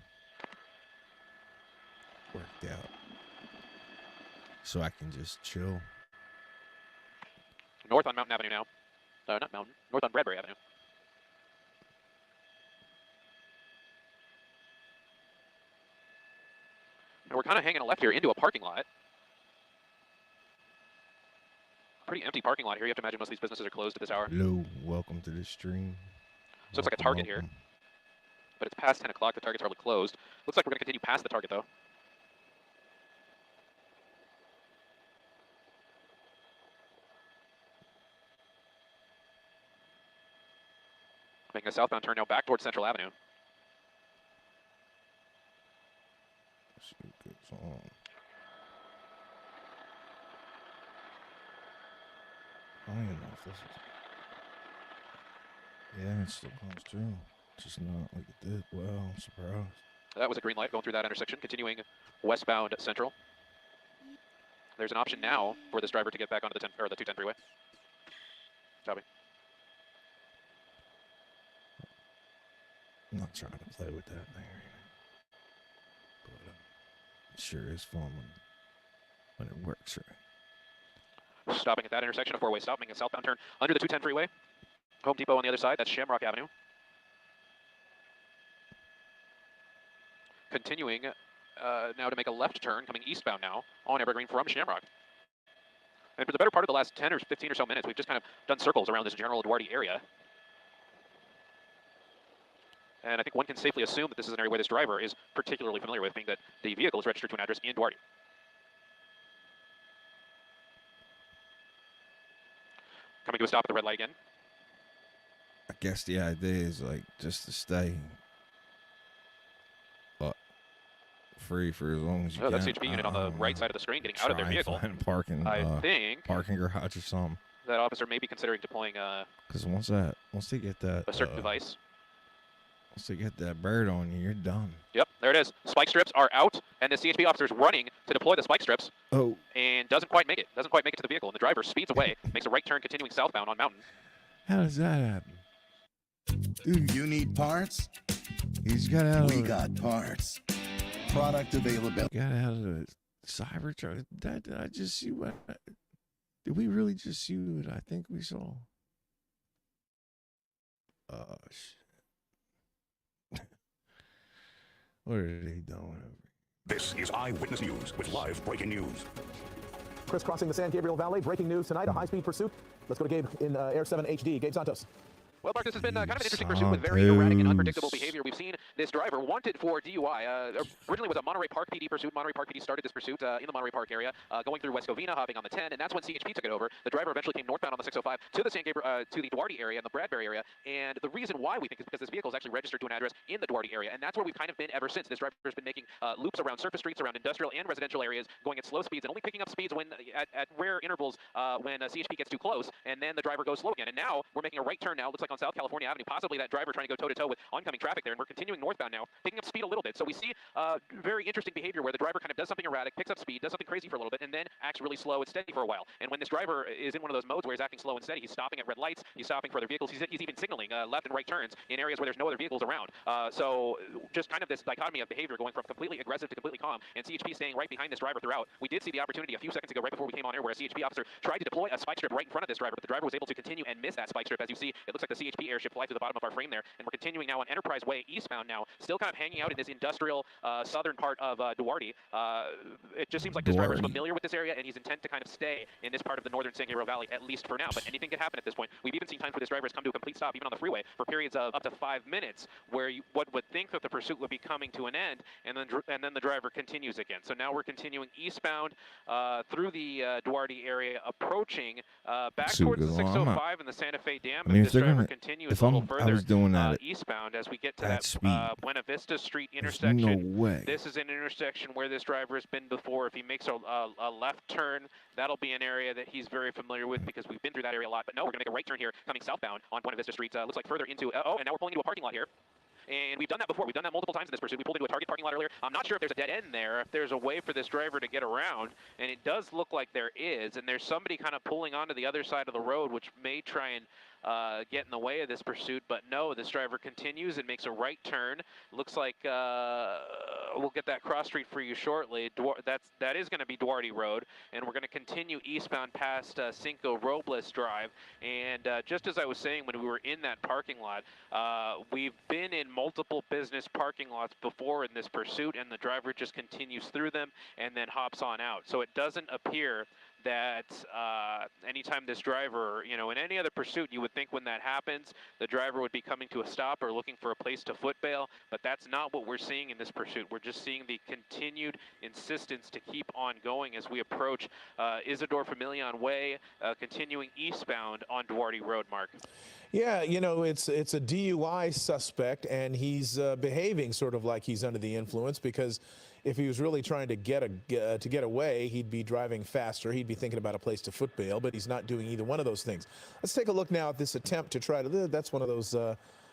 worked out so I can just chill. North on Mountain Avenue now. Not Mountain. North on Bradbury Avenue. And we're kind of hanging a left here into a parking lot. Pretty empty parking lot here. You have to imagine most of these businesses are closed at this hour. Hello, welcome to the stream. So it's like a Target here. But it's past 10 o'clock. The Target's hardly closed. Looks like we're going to continue past the Target, though. Making a southbound turn now back towards Central Avenue. Let's see what goes on. I don't even know if this is... Yeah, it still comes through. Just not like it did. Well, I'm surprised. That was a green light going through that intersection, continuing westbound Central. There's an option now for this driver to get back onto the 210 freeway. Copy. I'm not trying to play with that thing or anything. But it sure is fun when it works right. Stopping at that intersection, a four-way stop, making a southbound turn under the 210 freeway. Home Depot on the other side, that's Shamrock Avenue. Continuing now to make a left turn, coming eastbound now on Evergreen from Shamrock. And for the better part of the last 10 or 15 or so minutes, we've just kind of done circles around this general Duarte area. And I think one can safely assume that this is an area where this driver is particularly familiar with, being that the vehicle is registered to an address in Duarte. Coming to a stop at the red light again. I guess the idea is like just to stay free for as long as you can. That's the HP unit on the right side of the screen getting out of their vehicle. Parking, I think parking garage or something. That officer may be considering deploying because once they get that a certain device. Once they get that bird on you, you're done. Yep, there it is. Spike strips are out, and the CHP officer is running to deploy the spike strips. Oh. And doesn't quite make it. Doesn't quite make it to the vehicle, and the driver speeds away, makes a right turn, continuing southbound on Mountain. How does that happen? Dude, you need parts? He's got out of We got parts. Product availability. Got out of the Cybertruck. Did I just see what? Did we really just see what I think we saw? Oh shit! What are they doing? This is Eyewitness News with live breaking news. Crisscrossing the San Gabriel Valley, breaking news tonight, a high-speed pursuit. Let's go to Gabe in Air 7 HD. Gabe Santos. Well, Mark, this has been kind of an interesting pursuit with very erratic and unpredictable behavior. We've seen this driver wanted for DUI. Originally was a Monterey Park PD pursuit. Monterey Park PD started this pursuit in the Monterey Park area, going through West Covina, hopping on the 10, and that's when CHP took it over. The driver eventually came northbound on the 605 to the San Gabriel, to the Duarte area and the Bradbury area. And the reason why we think is because this vehicle is actually registered to an address in the Duarte area, and that's where we've kind of been ever since. This driver has been making loops around surface streets, around industrial and residential areas, going at slow speeds and only picking up speeds when at rare intervals when CHP gets too close, and then the driver goes slow again. And now we're making a right turn now. Looks like on South California Avenue. Possibly that driver trying to go toe-to-toe with oncoming traffic there, and we're continuing northbound now, picking up speed a little bit. So we see very interesting behavior where the driver kind of does something erratic, picks up speed, does something crazy for a little bit, and then acts really slow and steady for a while. And when this driver is in one of those modes where he's acting slow and steady, he's stopping at red lights, he's stopping for other vehicles, he's even signaling left and right turns in areas where there's no other vehicles around. So just kind of this dichotomy of behavior going from completely aggressive to completely calm, and CHP staying right behind this driver throughout. We did see the opportunity a few seconds ago, right before we came on air, where a CHP officer tried to deploy a spike strip right in front of this driver, but the driver was able to continue and miss that spike strip. As you see, it looks like the CHP airship flies to the bottom of our frame there, and we're continuing now on Enterprise Way eastbound now, still kind of hanging out in this industrial southern part of Duarte. It just seems like this driver is familiar with this area, and he's intent to kind of stay in this part of the northern San Gabriel Valley, at least for now. But anything can happen at this point. We've even seen times where this driver has come to a complete stop, even on the freeway, for periods of up to 5 minutes, where you would think that the pursuit would be coming to an end, and then the driver continues again. So now we're continuing eastbound through the Duarte area, approaching back towards the 605 and the Santa Fe Dam. I mean, if this driver continues if a little I further was doing that at eastbound as we get to that that speed, Buena Vista Street there's intersection. no way. This is an intersection where this driver has been before. If he makes a left turn, that'll be an area that he's very familiar with because we've been through that area a lot. But no, we're going to make a right turn here coming southbound on Buena Vista Street. Looks like further into, and now we're pulling into a parking lot here. And we've done that before. We've done that multiple times in this pursuit. We pulled into a Target parking lot earlier. I'm not sure if there's a dead end there, if there's a way for this driver to get around. And it does look like there is. And there's somebody kind of pulling onto the other side of the road, which may try and get in the way of this pursuit. But no, this driver continues and makes a right turn. Looks like we'll get that cross street for you shortly. That is going to be Duarte Road. And we're going to continue eastbound past Cinco Robles Drive. And just as I was saying when we were in that parking lot, we've been in multiple business parking lots before in this pursuit, and the driver just continues through them and then hops on out. So it doesn't appear that anytime this driver, in any other pursuit, you would think when that happens, the driver would be coming to a stop or looking for a place to foot bail, but that's not what we're seeing in this pursuit. We're just seeing the continued insistence to keep on going as we approach Isidore Familion Way, continuing eastbound on Duarte Road, Mark. Yeah, it's a DUI suspect, and he's behaving sort of like he's under the influence, because if he was really trying to get away, he'd be driving faster. He'd be thinking about a place to foot bail, but he's not doing either one of those things. Let's take a look now at this attempt to try to. That's one of those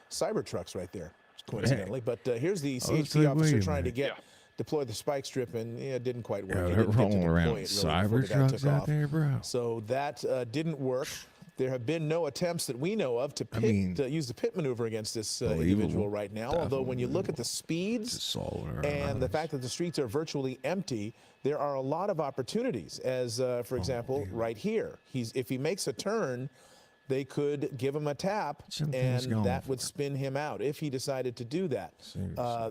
cyber trucks right there, coincidentally. But here's the CHP officer trying to deploy the spike strip, and it didn't quite work. Yeah, they're rolling around cyber trucks out there, bro. So that didn't work. There have been no attempts that we know of to use the pit maneuver against this individual right now. Although when you look at the speeds and the fact that the streets are virtually empty, there are a lot of opportunities. As for example, right here, if he makes a turn, they could give him a tap, and that would spin him out if he decided to do that.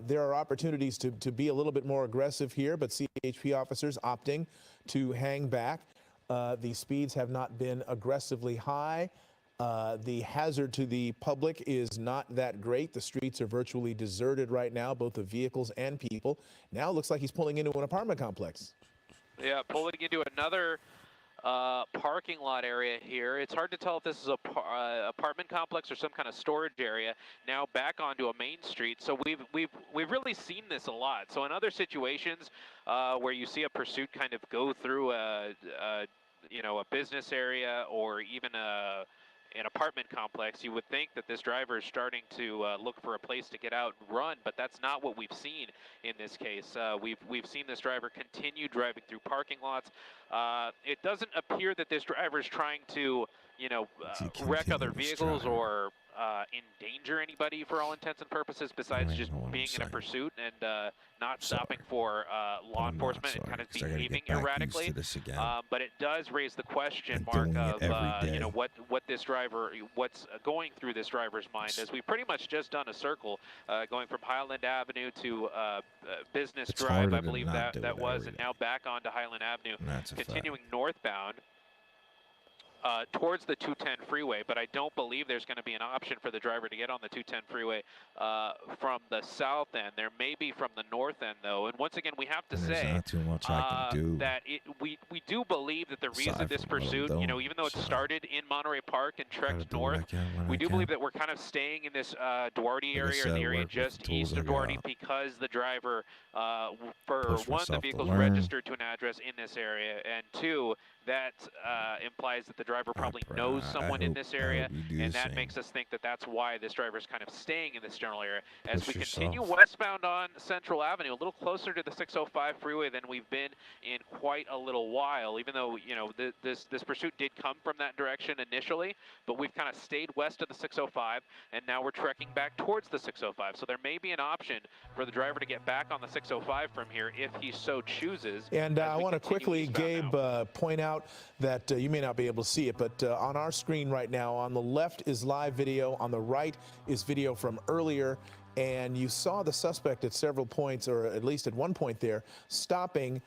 There are opportunities to be a little bit more aggressive here, but CHP officers opting to hang back. The speeds have not been aggressively high. The hazard to the public is not that great. The streets are virtually deserted right now, both of vehicles and people. Now it looks like he's pulling into an apartment complex. Yeah, pulling into another parking lot area here. It's hard to tell if this is a apartment complex or some kind of storage area. Now back onto a main street. So we've really seen this a lot. So in other situations where you see a pursuit kind of go through a business area or even an apartment complex, you would think that this driver is starting to look for a place to get out and run, but that's not what we've seen in this case. We've seen this driver continue driving through parking lots. It doesn't appear that this driver is trying to, wreck other vehicles or endanger anybody for all intents and purposes, besides just being in a pursuit and not stopping for law enforcement and kind of behaving erratically. But it does raise the question, Mark, of what this driver, what's going through this driver's mind, as we've pretty much just done a circle going from Highland Avenue to Business Drive, I believe that was, and now back onto Highland Avenue, continuing northbound towards the 210 freeway, but I don't believe there's going to be an option for the driver to get on the 210 freeway from the south end. There may be from the north end, though. And once again, we have to say not too much I can do. that we do believe that the reason this pursuit, even though it started in Monterey Park and trekked north, we do believe that we're kind of staying in this Duarte area, or the area just east of Duarte, because the driver, for one, the vehicle's registered to an address in this area, and two, that implies that the driver probably knows someone in this area, and that makes us think that that's why this driver is kind of staying in this general area. As we continue westbound on Central Avenue, a little closer to the 605 freeway than we've been in quite a little while, even though, this pursuit did come from that direction initially, but we've kind of stayed west of the 605, and now we're trekking back towards the 605. So there may be an option for the driver to get back on the 605 from here if he so chooses. And I want to quickly, Gabe, point out that you may not be able to see it, but on our screen right now, on the left is live video, on the right is video from earlier, and you saw the suspect at several points, or at least at one point there, stopping,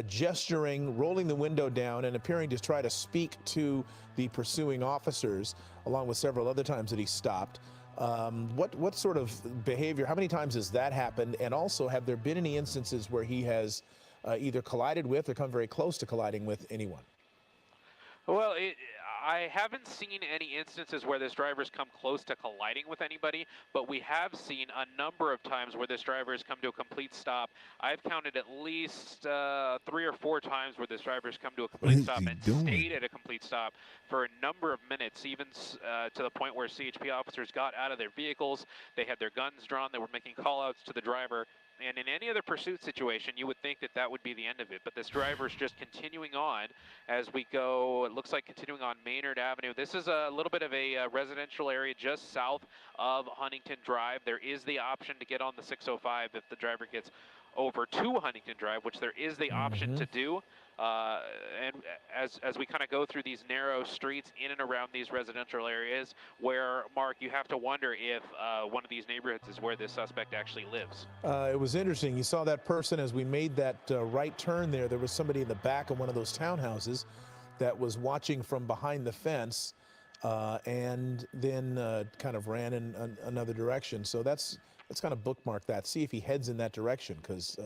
gesturing, rolling the window down, and appearing to try to speak to the pursuing officers, along with several other times that he stopped. What sort of behavior, how many times has that happened, and also have there been any instances where he has either collided with or come very close to colliding with anyone? Well, I haven't seen any instances where this driver's come close to colliding with anybody, but we have seen a number of times where this driver has come to a complete stop. I've counted at least 3 or 4 times where this driver's come to a complete stop and stayed at a complete stop for a number of minutes, even to the point where CHP officers got out of their vehicles. They had their guns drawn. They were making call-outs to the driver. And in any other pursuit situation, you would think that that would be the end of it. But this driver's just continuing on as we go, it looks like continuing on Maynard Avenue. This is a little bit of a residential area just south of Huntington Drive. There is the option to get on the 605 if the driver gets over to Huntington Drive, which there is the option to do. And as we kind of go through these narrow streets in and around these residential areas where, Mark, you have to wonder if one of these neighborhoods is where this suspect actually lives. It was interesting. You saw that person as we made that right turn there. There was somebody in the back of one of those townhouses that was watching from behind the fence and then kind of ran in another direction. So let's kind of bookmark that. See if he heads in that direction, because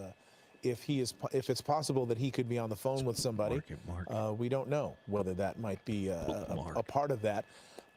if it's possible that he could be on the phone with somebody, we don't know whether that might be a part of that.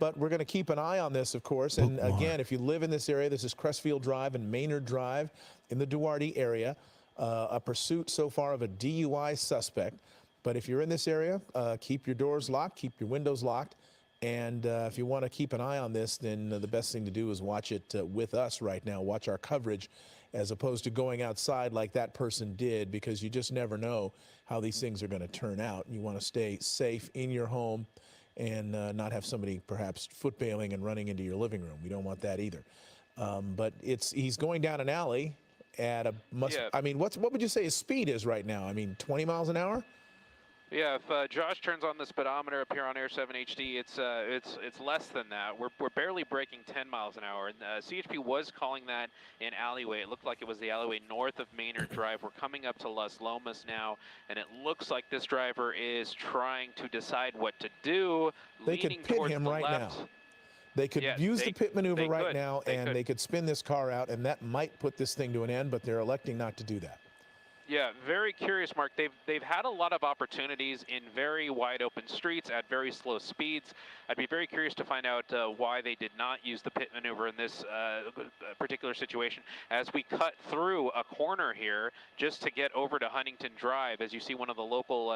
But we're going to keep an eye on this, of course. And again, if you live in this area, this is Crestfield Drive and Maynard Drive in the Duarte area. A pursuit so far of a DUI suspect. But if you're in this area, keep your doors locked, keep your windows locked. And if you want to keep an eye on this, then the best thing to do is watch it with us right now. Watch our coverage, as opposed to going outside like that person did, because you just never know how these things are going to turn out. You want to stay safe in your home and not have somebody perhaps foot bailing and running into your living room. We don't want that either. But he's going down an alley at a I mean, what would you say his speed is right now? I mean, 20 miles an hour? Yeah, if Josh turns on the speedometer up here on Air 7 HD, it's less than that. We're barely breaking 10 miles an hour. And CHP was calling that an alleyway. It looked like it was the alleyway north of Maynard Drive. We're coming up to Las Lomas now, and it looks like this driver is trying to decide what to do. They could pit him right now. They could use the pit maneuver right now, and they could spin this car out, and that might put this thing to an end, but they're electing not to do that. Yeah, very curious, Mark. They've had a lot of opportunities in very wide open streets at very slow speeds. I'd be very curious to find out why they did not use the pit maneuver in this particular situation. As we cut through a corner here just to get over to Huntington Drive, as you see one of the local,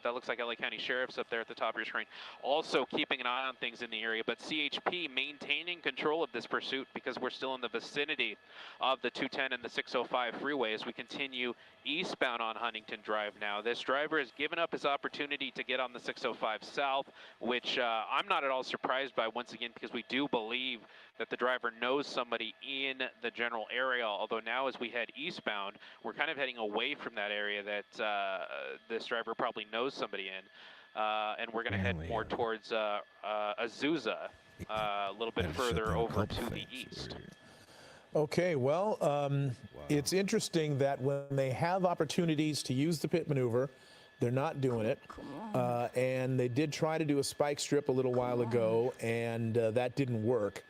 that looks like LA County Sheriffs up there at the top of your screen, also keeping an eye on things in the area. But CHP maintaining control of this pursuit because we're still in the vicinity of the 210 and the 605 freeway as we continue eastbound on Huntington Drive now. This driver has given up his opportunity to get on the 605 south, which I'm not at all surprised by, once again, because we do believe that the driver knows somebody in the general area, although now as we head eastbound, we're kind of heading away from that area that this driver probably knows somebody in, and we're going to head more towards Azusa, a little bit further over to the east. Okay, well, it's interesting that when they have opportunities to use the pit maneuver, they're not doing it. And they did try to do a spike strip a little while ago, and that didn't work.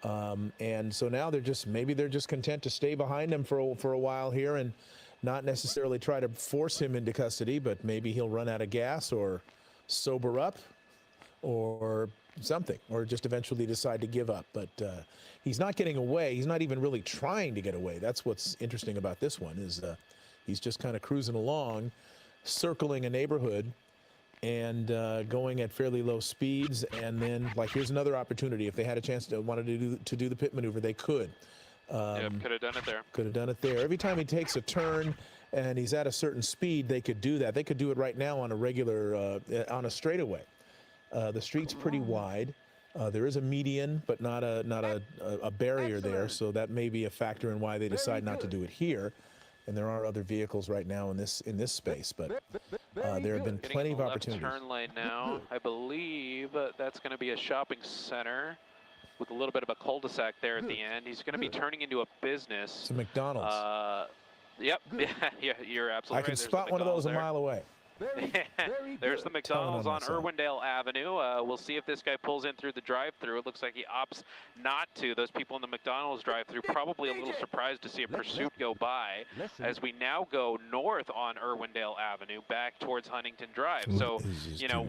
And so now maybe they're just content to stay behind him for a while here and not necessarily try to force him into custody, but maybe he'll run out of gas or sober up or something, or just eventually decide to give up. But he's not getting away. He's not even really trying to get away. That's what's interesting about this one, is he's just kind of cruising along, circling a neighborhood and going at fairly low speeds. And then, like, here's another opportunity. If they had a chance to do the pit maneuver, they could. Yeah, could have done it there. Could have done it there. Every time he takes a turn and he's at a certain speed, they could do that. They could do it right now on a regular, on a straightaway. The street's pretty wide. There is a median, but not a barrier there, so that may be a factor in why they decide not to do it here. And there are other vehicles right now in this space, but there have been plenty of opportunities. Turn lane now. I believe that's going to be a shopping center with a little bit of a cul-de-sac there at the end. He's going to be turning into a business. It's a McDonald's. Yep. Yeah, you're absolutely right. I can spot one of those a mile away. There's the McDonald's on Irwindale Avenue. We'll see if this guy pulls in through the drive-thru. It looks like he opts not to. Those people in the McDonald's drive-thru probably a little surprised to see a pursuit go by as we now go north on Irwindale Avenue back towards Huntington Drive. So, you know,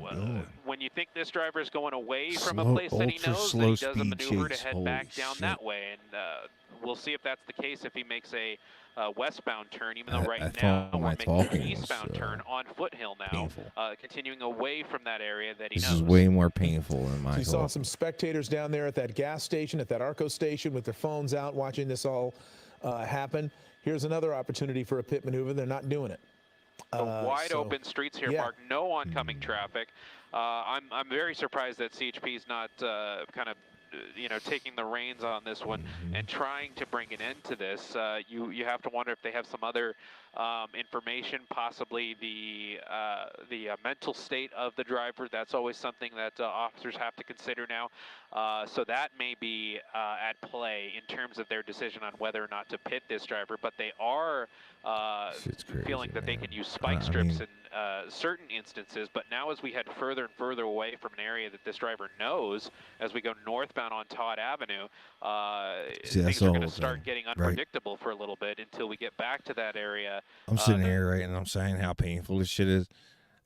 when you think this driver is going away from a place that he knows, then he does a maneuver to head back down that way. And we'll see if that's the case if he makes a westbound turn, even though right now we're making an eastbound turn on Foothill now, continuing away from that area that he knows. This is way more painful than my You saw some spectators down there at that gas station, at that Arco station with their phones out watching this all happen. Here's another opportunity for a pit maneuver. They're not doing it. Wide open streets here, Mark. No oncoming traffic. I'm very surprised that CHP is not kind of taking the reins on this one and trying to bring an end to this. You have to wonder if they have some other information, possibly the mental state of the driver. That's always something that officers have to consider now. So that may be at play in terms of their decision on whether or not to pit this driver. But they are feeling that they can use spike strips in certain instances. But now as we head further and further away from an area that this driver knows, as we go northbound on Todd Avenue, things are going to start getting unpredictable for a little bit until we get back to that area. I'm sitting here, right, and I'm saying how painful this shit is.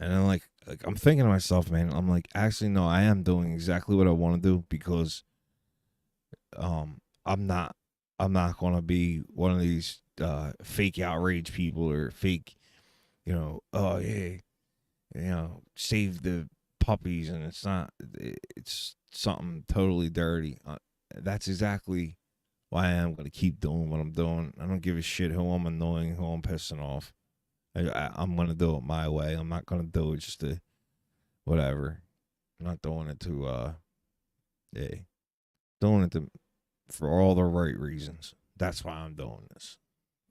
And then, like I'm thinking to myself, man, I'm like, actually, no, I am doing exactly what I want to do because I'm not going to be one of these fake outrage people or fake, oh, yeah, save the puppies, and it's something totally dirty. That's exactly why I'm going to keep doing what I'm doing. I don't give a shit who I'm annoying, who I'm pissing off. I'm going to do it my way. I'm not going to do it just to whatever. I'm not doing it to, doing it for all the right reasons. That's why I'm doing this.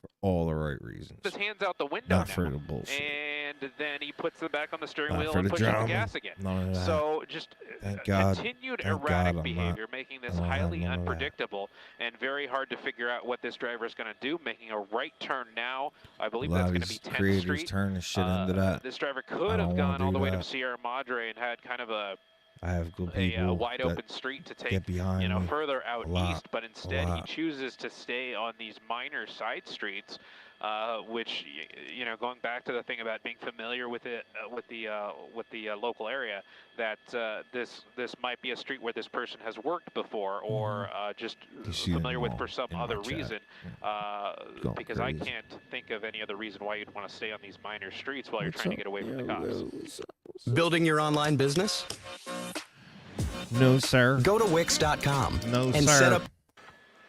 For all the right reasons. His hands out the window not now. For the bullshit. And then he puts them back on the steering wheel for and the pushes drama. the gas again. None of that. So just continued erratic behavior, making this highly unpredictable and very hard to figure out what this driver is going to do. Making a right turn now. I believe that's going to be 10th Street. Turn the shit into that. This driver could have gone all the way to Sierra Madre and had kind of a wide open street to take behind further out east, but instead he chooses to stay on these minor side streets, which going back to the thing about being familiar with it with the local area, that this might be a street where this person has worked before or just familiar with for some other reason, because I can't think of any other reason why you'd want to stay on these minor streets while you're trying to get away from the cops. Building your online business? No, sir. Go to Wix.com and set up.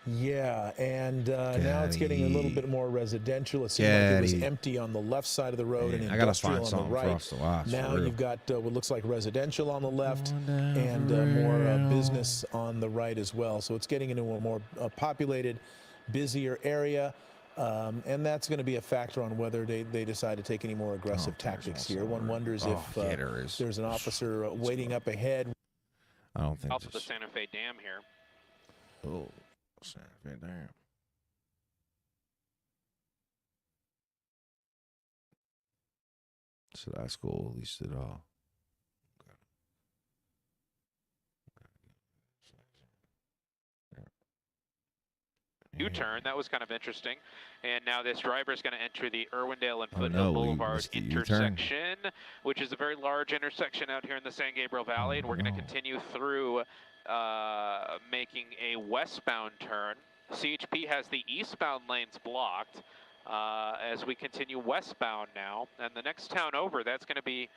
Yeah, and now it's getting a little bit more residential. It seemed like it was empty on the left side of the road and industrial on the right. Now you've got what looks like residential on the left and more business on the right as well. So it's getting into a more populated, busier area. And that's going to be a factor on whether they decide to take any more aggressive tactics here. One wonders if there's an officer waiting up ahead. I don't think also the Santa Fe Dam here. Oh, Santa Fe Dam. So that's cool. At least it all. U-turn, that was kind of interesting. And now this driver is going to enter the Irwindale and Foothill Boulevard intersection, which is a very large intersection out here in the San Gabriel Valley. And we're going to continue through making a westbound turn. CHP has the eastbound lanes blocked as we continue westbound now. And the next town over, that's going to be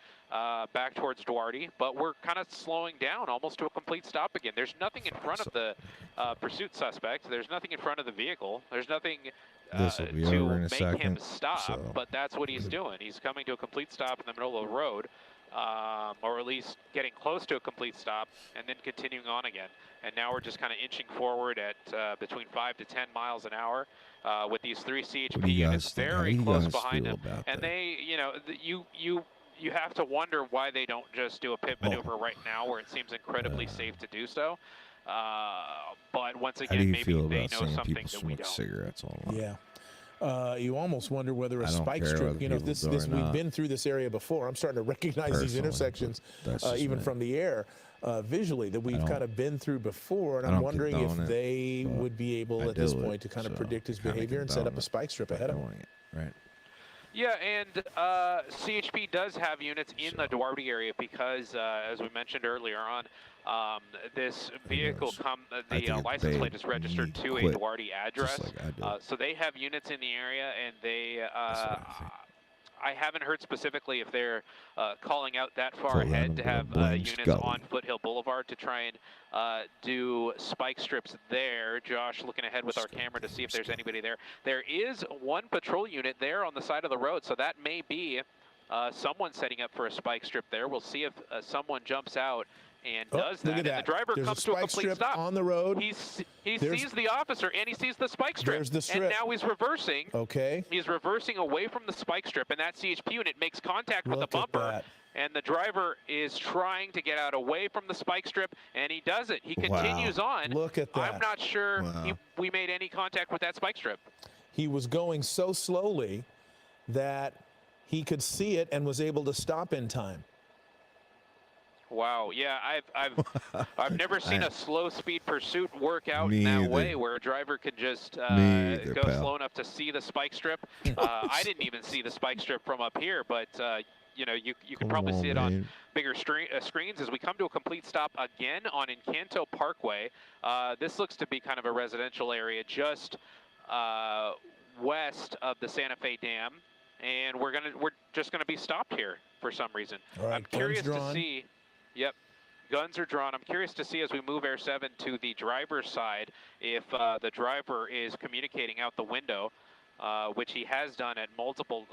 back towards Duarte, but we're kind of slowing down almost to a complete stop again. There's nothing in front of the pursuit suspect. There's nothing in front of the vehicle. There's nothing to make him stop, but that's what he's doing. He's coming to a complete stop in the middle of the road, or at least getting close to a complete stop, and then continuing on again. And now we're just kind of inching forward at between 5 to 10 miles an hour with these three CHP units very close behind them. And they, you have to wonder why they don't just do a pit maneuver right now where it seems incredibly safe to do so. But once again, maybe they know something that we don't. Cigarettes all yeah. You almost wonder whether a spike strip, you know, we've been through this area before. I'm starting to recognize these intersections even from the air visually that we've kind of been through before, and I'm wondering if they would be able at this point to kind of predict his behavior and set up a spike strip ahead of him. Right. Yeah, and CHP does have units in the Duarte area because, as we mentioned earlier on, this vehicle, the license plate is registered to a Duarte address. So they have units in the area, and they, I haven't heard specifically if they're calling out that far ahead to have units on Foothill Boulevard to try and do spike strips there. Josh looking ahead with our camera to see if there's anybody there. There is one patrol unit there on the side of the road, so that may be someone setting up for a spike strip there. We'll see if someone jumps out and does that. And the driver comes to a complete stop on the road. He sees the officer and he sees the spike strip. There's the strip. And now he's reversing. Okay. He's reversing away from the spike strip, and that CHP unit makes contact with the bumper. And the driver is trying to get out away from the spike strip, and he does it. He continues on. Look at that. I'm not sure we made any contact with that spike strip. He was going so slowly that he could see it and was able to stop in time. Wow, yeah, I've never seen a slow speed pursuit work out in that way, where a driver could just go slow enough to see the spike strip. I didn't even see the spike strip from up here, but you know, you can probably see it on bigger screens as we come to a complete stop again on Encanto Parkway. This looks to be kind of a residential area just west of the Santa Fe Dam, and we're just gonna be stopped here for some reason. All right, I'm curious to see. Yep, guns are drawn. I'm curious to see as we move Air 7 to the driver's side if the driver is communicating out the window, which he has done at multiple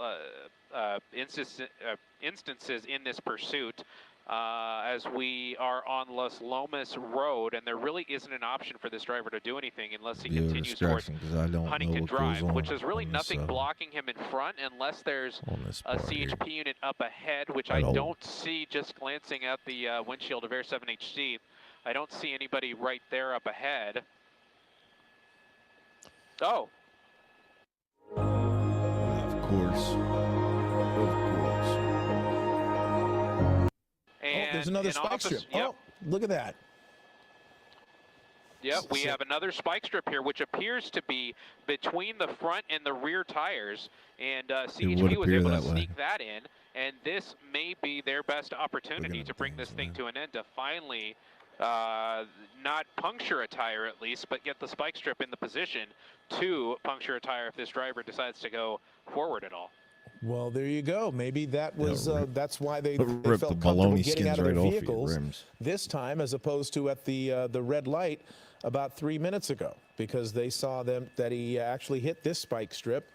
instances in this pursuit. As we are on Las Lomas Road, and there really isn't an option for this driver to do anything unless he continues towards Huntington Drive, which is really nothing blocking him in front unless there's a CHP unit up ahead, which I don't see just glancing at the windshield of Air 7HC. I don't see anybody right there up ahead. Oh. Of course. There's another spike strip. Oh, look at that. Yep, we have another spike strip here, which appears to be between the front and the rear tires. And CHP was able to sneak that in. And this may be their best opportunity to bring this thing to an end, to finally not puncture a tire at least, but get the spike strip in the position to puncture a tire if this driver decides to go forward at all. Well, there you go. Maybe that was that's why they felt comfortable getting out of their vehicles this time, as opposed to at the red light about 3 minutes ago, because they saw that he actually hit this spike strip,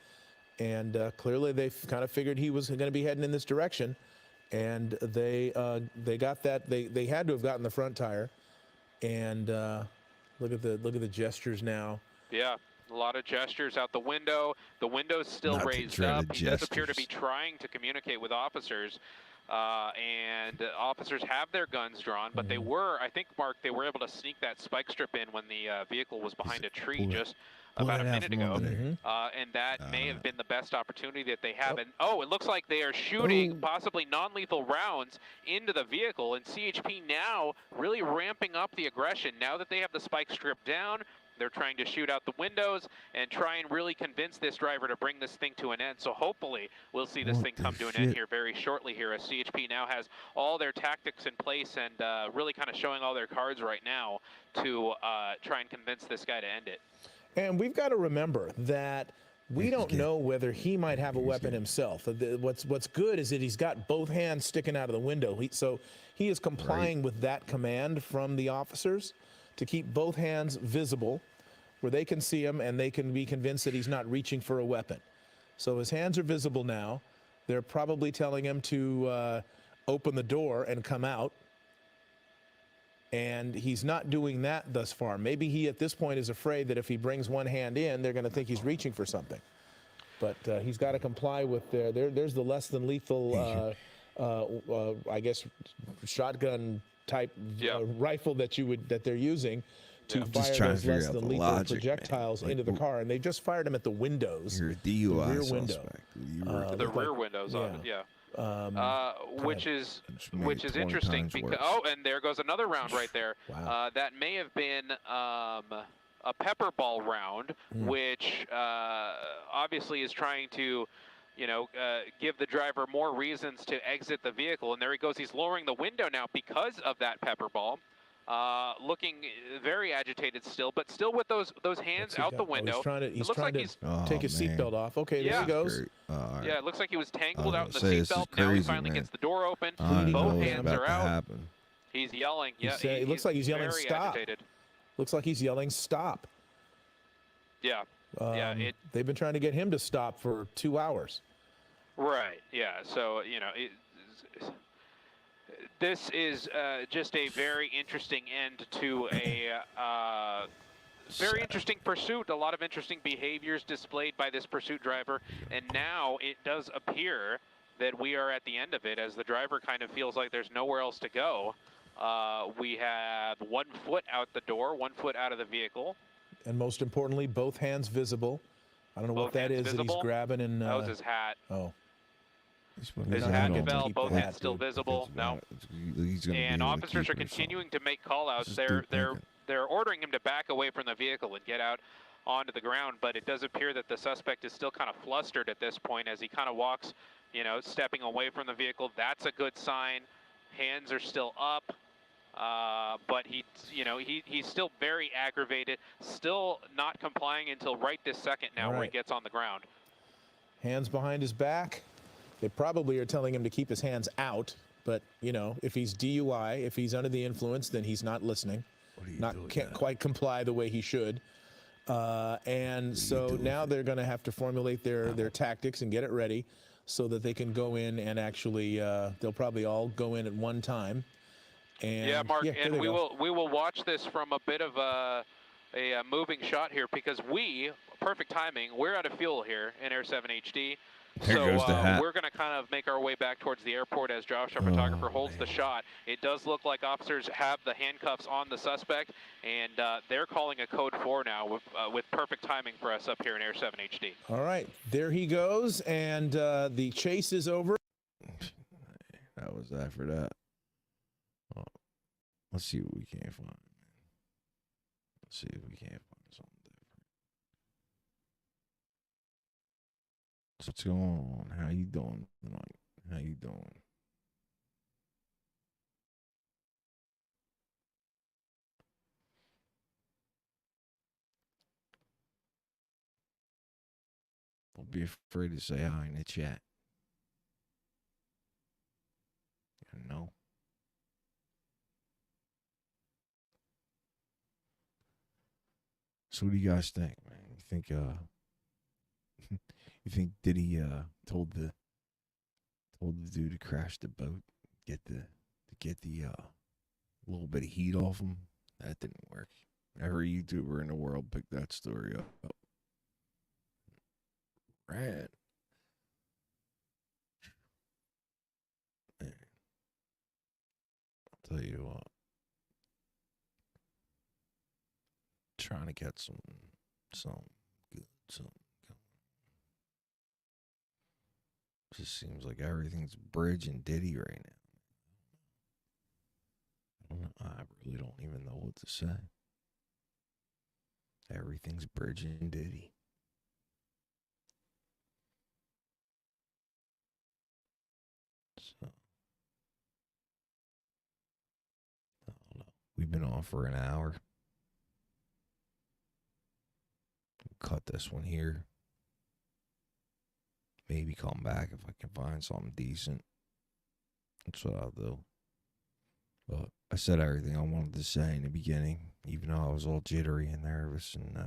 and clearly they kind of figured he was going to be heading in this direction, and they got that. They had to have gotten the front tire, and look at the gestures now. Yeah. A lot of gestures out the window. The window's still raised up. He does appear to be trying to communicate with officers. And officers have their guns drawn, but they were, I think, Mark, they were able to sneak that spike strip in when the vehicle was behind a tree just about a minute ago. And that may have been the best opportunity that they have. And oh, it looks like they are shooting possibly non-lethal rounds into the vehicle. And CHP now really ramping up the aggression. Now that they have the spike strip down, they're trying to shoot out the windows and try and really convince this driver to bring this thing to an end. So hopefully we'll see this thing come to an end here very shortly here, as CHP now has all their tactics in place and really kind of showing all their cards right now to try and convince this guy to end it. And we've got to remember that we don't know whether he might have a weapon himself. What's good is that he's got both hands sticking out of the window. So he is complying with that command from the officers to keep both hands visible where they can see him and they can be convinced that he's not reaching for a weapon. So his hands are visible now. They're probably telling him to open the door and come out. And he's not doing that thus far. Maybe he at this point is afraid that if he brings one hand in, they're going to think he's reaching for something. But he's got to comply with there's the less than lethal, I guess, shotgun type rifle that they're using to Yeah. fire trying to those figure less out than the lethal logic, man. projectiles Like, into the car, and they just fired them at the windows. You're a DUI rear window. suspect. You were The looked rear like- windows of it, yeah. Which is Just made it 20 interesting times because worse. and there goes another round right there. Wow. That may have been a pepper ball round, which obviously is trying to, give the driver more reasons to exit the vehicle. And there he goes. He's lowering the window now because of that pepper ball. Looking very agitated still, but still with those hands out the window. He's trying to, It looks like he's take his seatbelt off. Okay, there Yeah. he goes. Great. All right. Yeah, it looks like he was tangled was out in the gonna say, this is seatbelt. Now he crazy, finally man. gets the door open. I don't know Both what's hands about are to out. happen. He's yelling. Yeah, It looks like he's yelling, very "Stop." agitated. Looks like he's yelling, "Stop." Yeah. Yeah. They've been trying to get him to stop for 2 hours. Right. Yeah. So this is just a very interesting end to a very interesting pursuit. A lot of interesting behaviors displayed by this pursuit driver, and now it does appear that we are at the end of it, as the driver kind of feels like there's nowhere else to go. We have 1 foot out the door, 1 foot out of the vehicle. And most importantly, both hands visible. I don't know what Both that hands is that visible. he's grabbing. And That was his hat. oh, His not hat gonna fell, keep both the hands hat, still dude. visible. No. He's gonna be And able to officers keep are it or something. continuing to make call-outs. Just They're do it. they're ordering him to back away from the vehicle and get out onto the ground, but it does appear that the suspect is still kind of flustered at this point as he kind of walks, stepping away from the vehicle. That's a good sign. Hands are still up, but he's still very aggravated, still not complying until right this second now, All where he right. gets on the ground. hands behind his back. They probably are telling him to keep his hands out. But, if he's DUI, if he's under the influence, then he's not listening. Can't quite comply the way he should. And so now they're going to have to formulate their tactics and get it ready so that they can go in and actually, they'll probably all go in at one time. And Yeah, Mark, there and they we go. will watch this from a bit of a moving shot here, because perfect timing, we're out of fuel here in Air 7 HD. There goes the hat. We're going to kind of make our way back towards the airport as Josh, our photographer, holds the shot. It does look like officers have the handcuffs on the suspect, and they're calling a code 4 now with perfect timing for us up here in Air 7 HD. All right, there he goes, and the chase is over. That was that for that. Oh, let's see what we can find. Let's see if we can't find something different. So what's going on? How you doing tonight? How you doing? Don't be afraid to say hi in the chat. No. So what do you guys think, man? You think you think Diddy told the dude to crash the boat, get the little bit of heat off him? That didn't work. Every YouTuber in the world picked that story up. Right. Man. I'll tell you what. Trying to get some good something going. Just seems like everything's Bridge and Diddy right now. I really don't even know what to say. Everything's Bridge and Diddy. So I don't know. We've been on for an hour. Cut this one here. Maybe come back if I can find something decent. That's what I'll do. But I said everything I wanted to say in the beginning, even though I was all jittery and nervous and,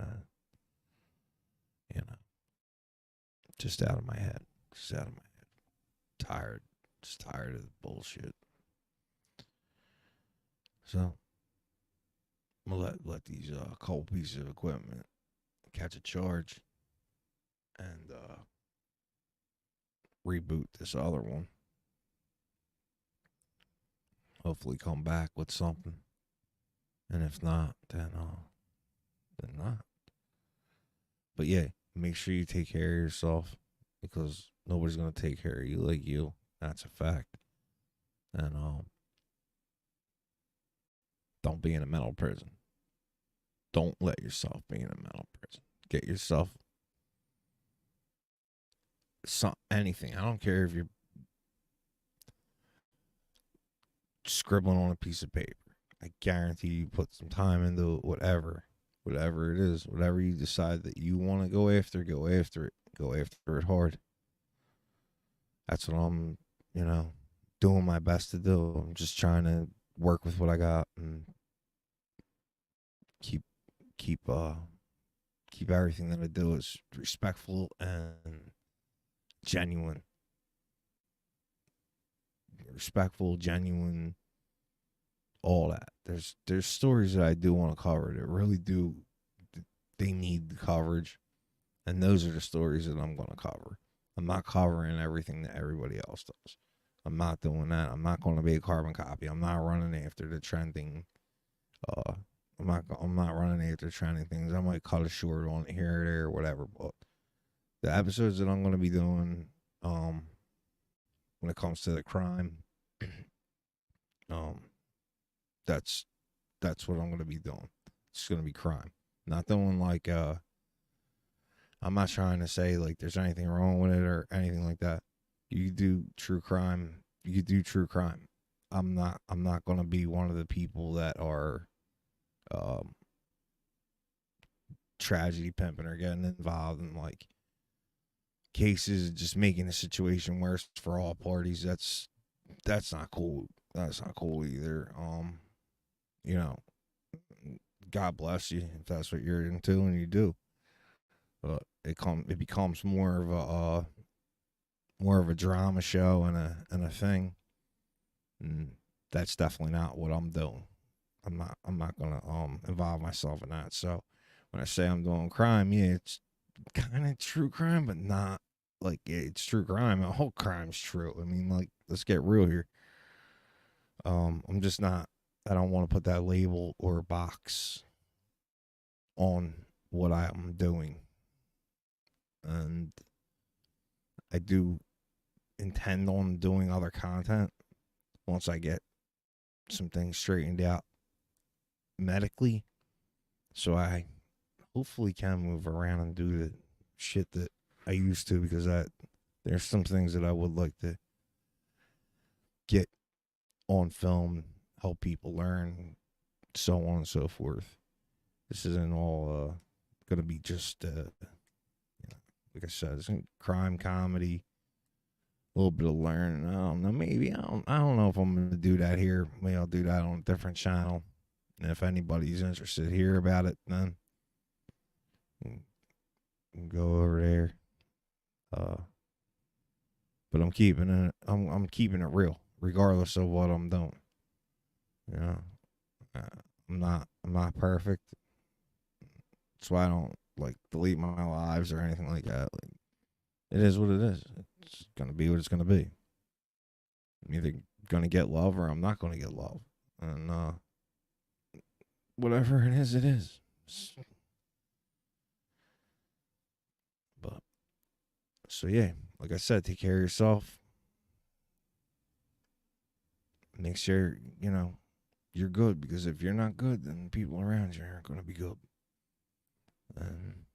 just out of my head. Just out of my head. Tired. Just tired of the bullshit. So, I'm going to let these couple pieces of equipment catch a charge and reboot this other one. Hopefully come back with something. And if not, then than not. But yeah, make sure you take care of yourself, because nobody's gonna take care of you like you. That's a fact. And don't be in a mental prison. Don't let yourself be in a mental prison. Get yourself anything. I don't care if you're scribbling on a piece of paper. I guarantee you put some time into whatever it is, whatever you decide that you want to go after it. Go after it hard. That's what I'm, doing my best to do. I'm just trying to work with what I got and keep everything that I do as respectful and genuine. Respectful, genuine, all that. There's stories that I do want to cover that really do, they need the coverage, and those are the stories that I'm going to cover. I'm not covering everything that everybody else does. I'm not doing that. I'm not going to be a carbon copy. I'm not running after the trending. I'm not running after trending things. I might cut a short on it here or there or whatever. But the episodes that I'm going to be doing, when it comes to the crime, that's what I'm going to be doing. It's going to be crime. Not doing like, I'm not trying to say like there's anything wrong with it or anything like that. You do true crime. You do true crime. I'm not going to be one of the people that are tragedy pimping or getting involved in like cases, just making the situation worse for all parties. That's not cool. That's not cool either. God bless you if that's what you're into and you do. But it becomes more of a drama show and a thing. And that's definitely not what I'm doing. I'm not gonna involve myself in that. So when I say I'm doing crime, yeah, it's kind of true crime, but not like it's true crime. The whole crime's true. I mean, like, let's get real here. I'm just not. I don't want to put that label or box on what I'm doing, and I do intend on doing other content once I get some things straightened out medically, so I hopefully can move around and do the shit that I used to, because there's some things that I would like to get on film, help people learn, so on and so forth. This isn't all gonna be just like I said, it's crime comedy, a little bit of learning. I don't know, maybe I don't know if I'm gonna do that here. Maybe I'll do that on a different channel. And if anybody's interested to hear about it, then go over there. But I'm keeping it. I'm keeping it real, regardless of what I'm doing. I'm not perfect. That's why I don't like delete my lives or anything like that. Like, it is what it is. It's gonna be what it's gonna be. I'm either gonna get love or I'm not gonna get love, and whatever it is, it is. But so yeah, like I said, take care of yourself. Make sure you're good, because if you're not good, then people around you aren't gonna be good. And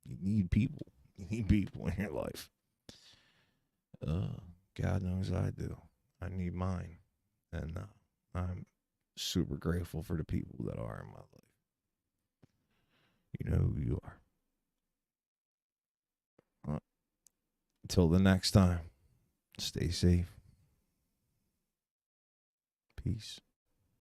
you need people. You need people in your life. God knows I do. I need mine. And I'm super grateful for the people that are in my life. You know who you are. Until the next time, stay safe. Peace.